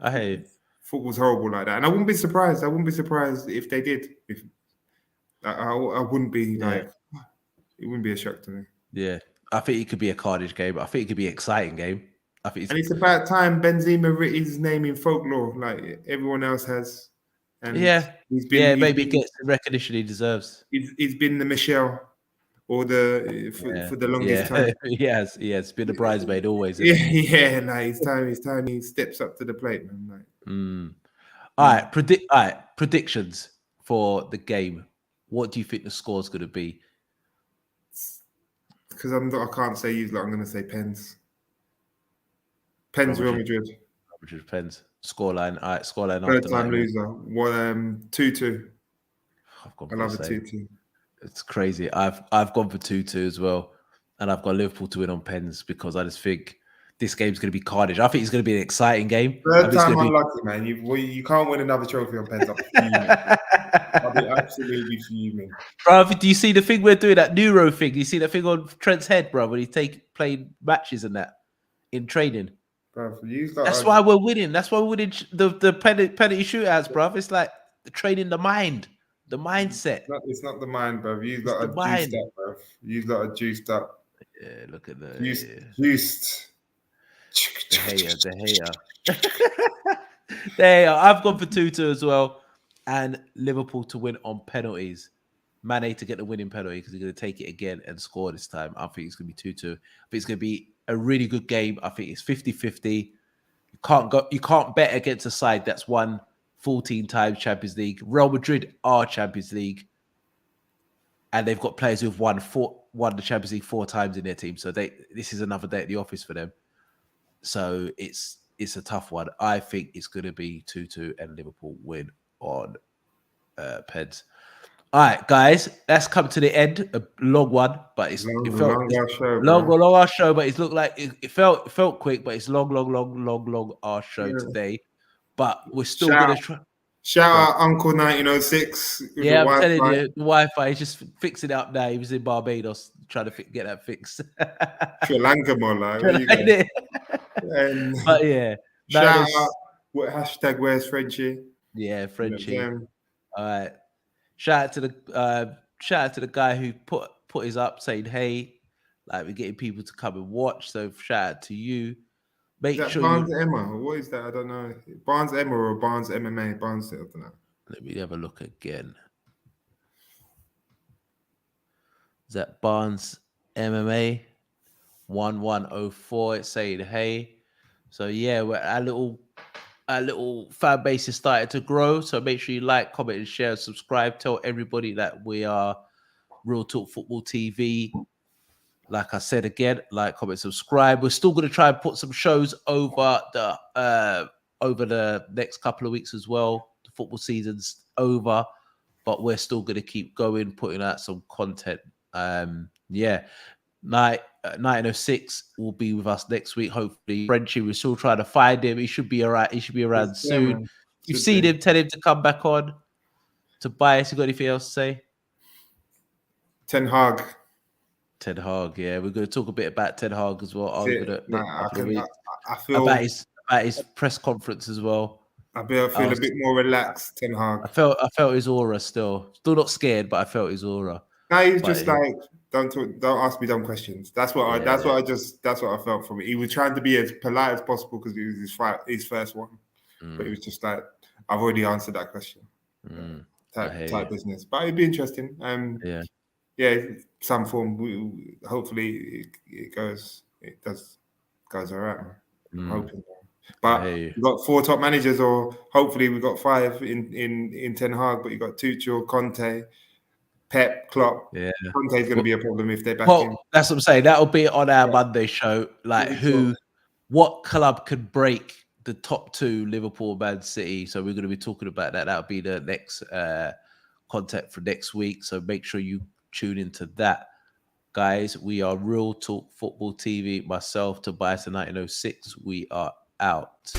I hear you. Football's horrible like that. And I wouldn't be surprised. If they did. I wouldn't be like, it wouldn't be a shock to me. Yeah. I think it could be a carnage game. I think it could be an exciting game. It's about time Benzema writ his name in folklore like everyone else has. And maybe he gets the recognition he deserves. He's been the Michelle or for the longest time. He has been the bridesmaid always. Like it's time he steps up to the plate, man. All right, predictions for the game. What do you think the score's going to be? because I can't say you lot, I'm going to say Pens. Pens, Real Madrid. Madrid Pens. Scoreline. All right, scoreline. Third time loser. 2-2. I've gone Another 2-2. It's crazy. I've gone for 2-2 as well, and I've got Liverpool to win on Pens because I just think this game's going to be carnage. I think it's going to be an exciting game. Third time unlucky, man. You can't win another trophy on Pens. I'll be absolutely fuming. Bro, do you see the thing we're doing, that Neuro thing? You see that thing on Trent's head, bro, when he's playing matches and that in training? Bro, that's why we're winning. That's why we're winning the penalty shootouts, bro. It's like training the mind, the mindset. It's not the mind, bro. You've got a juiced up, bro. You've got a juiced up. Yeah, look at the juiced. The hair. There, I've gone for 2-2 as well, and Liverpool to win on penalties. Mane to get the winning penalty because he's going to take it again and score this time. I think it's going to be 2-2. I think it's going to be a really good game. I think it's 50-50. You can't bet against a side that's won 14 times Champions League. Real Madrid are Champions League, and they've got players who've won the Champions League 4 times in their team. So this is another day at the office for them. So it's a tough one. I think it's going to be 2-2 and Liverpool win on Pens. All right, guys, let's come to the end. A long one, but it's long our show. But it's looked like it felt quick, but it's long our show today. But we're still gonna try. Shout out Uncle 1906. Yeah, I'm telling you, the Wi-Fi is just fixing it up now. He was in Barbados trying to get that fixed. Sri Lanka, more like. But yeah, shout out. What hashtag? Where's Frenchie? Yeah, Frenchie. All right. Shout out to the guy who put his up saying, "Hey, like we're getting people to come and watch." So shout out to you. Make sure Barnes Emma. What is that? I don't know. Barnes Emma or Barnes MMA? Barnes, I don't know. Let me have a look again. Is that Barnes MMA 1104? It's saying, "Hey." So yeah, our little fan base is starting to grow. So make sure you like, comment, and share, and subscribe. Tell everybody that we are Real Talk Football TV. Like I said again, like, comment, subscribe. We're still going to try and put some shows over the next couple of weeks as well. The football season's over, but we're still going to keep going, putting out some content. Yeah. 1906 will be with us next week. Hopefully, Frenchie, we're still trying to find him. He should be all right. He should be around soon. You've seen him. Tell him to come back on. Tobias, you got anything else to say? Ten Hag, yeah. We're going to talk a bit about Ten Hag as well. I feel about his press conference as well. I feel a bit more relaxed. Ten Hag. I felt his aura still not scared, but I felt his aura. No, he's just like, don't ask me dumb questions. That's what I felt from it. He was trying to be as polite as possible because it was his first one, but it was just like, I've already answered that question. Type business, but it'd be interesting. Some form. Hopefully, it goes all right. I'm hoping. But we've got 4 top managers, or hopefully we've got 5 in Ten Hag. But you've got Tuchel, Conte, Pep, Klopp. Yeah, Conte's going to be a problem if they're back in. That's what I'm saying. That'll be on our Monday show. Like, what club could break the top 2, Liverpool, Man City? So we're going to be talking about that. That'll be the next content for next week. So make sure you tune into that, guys. We are Real Talk Football TV. Myself, Tobias, and 1906. We are out.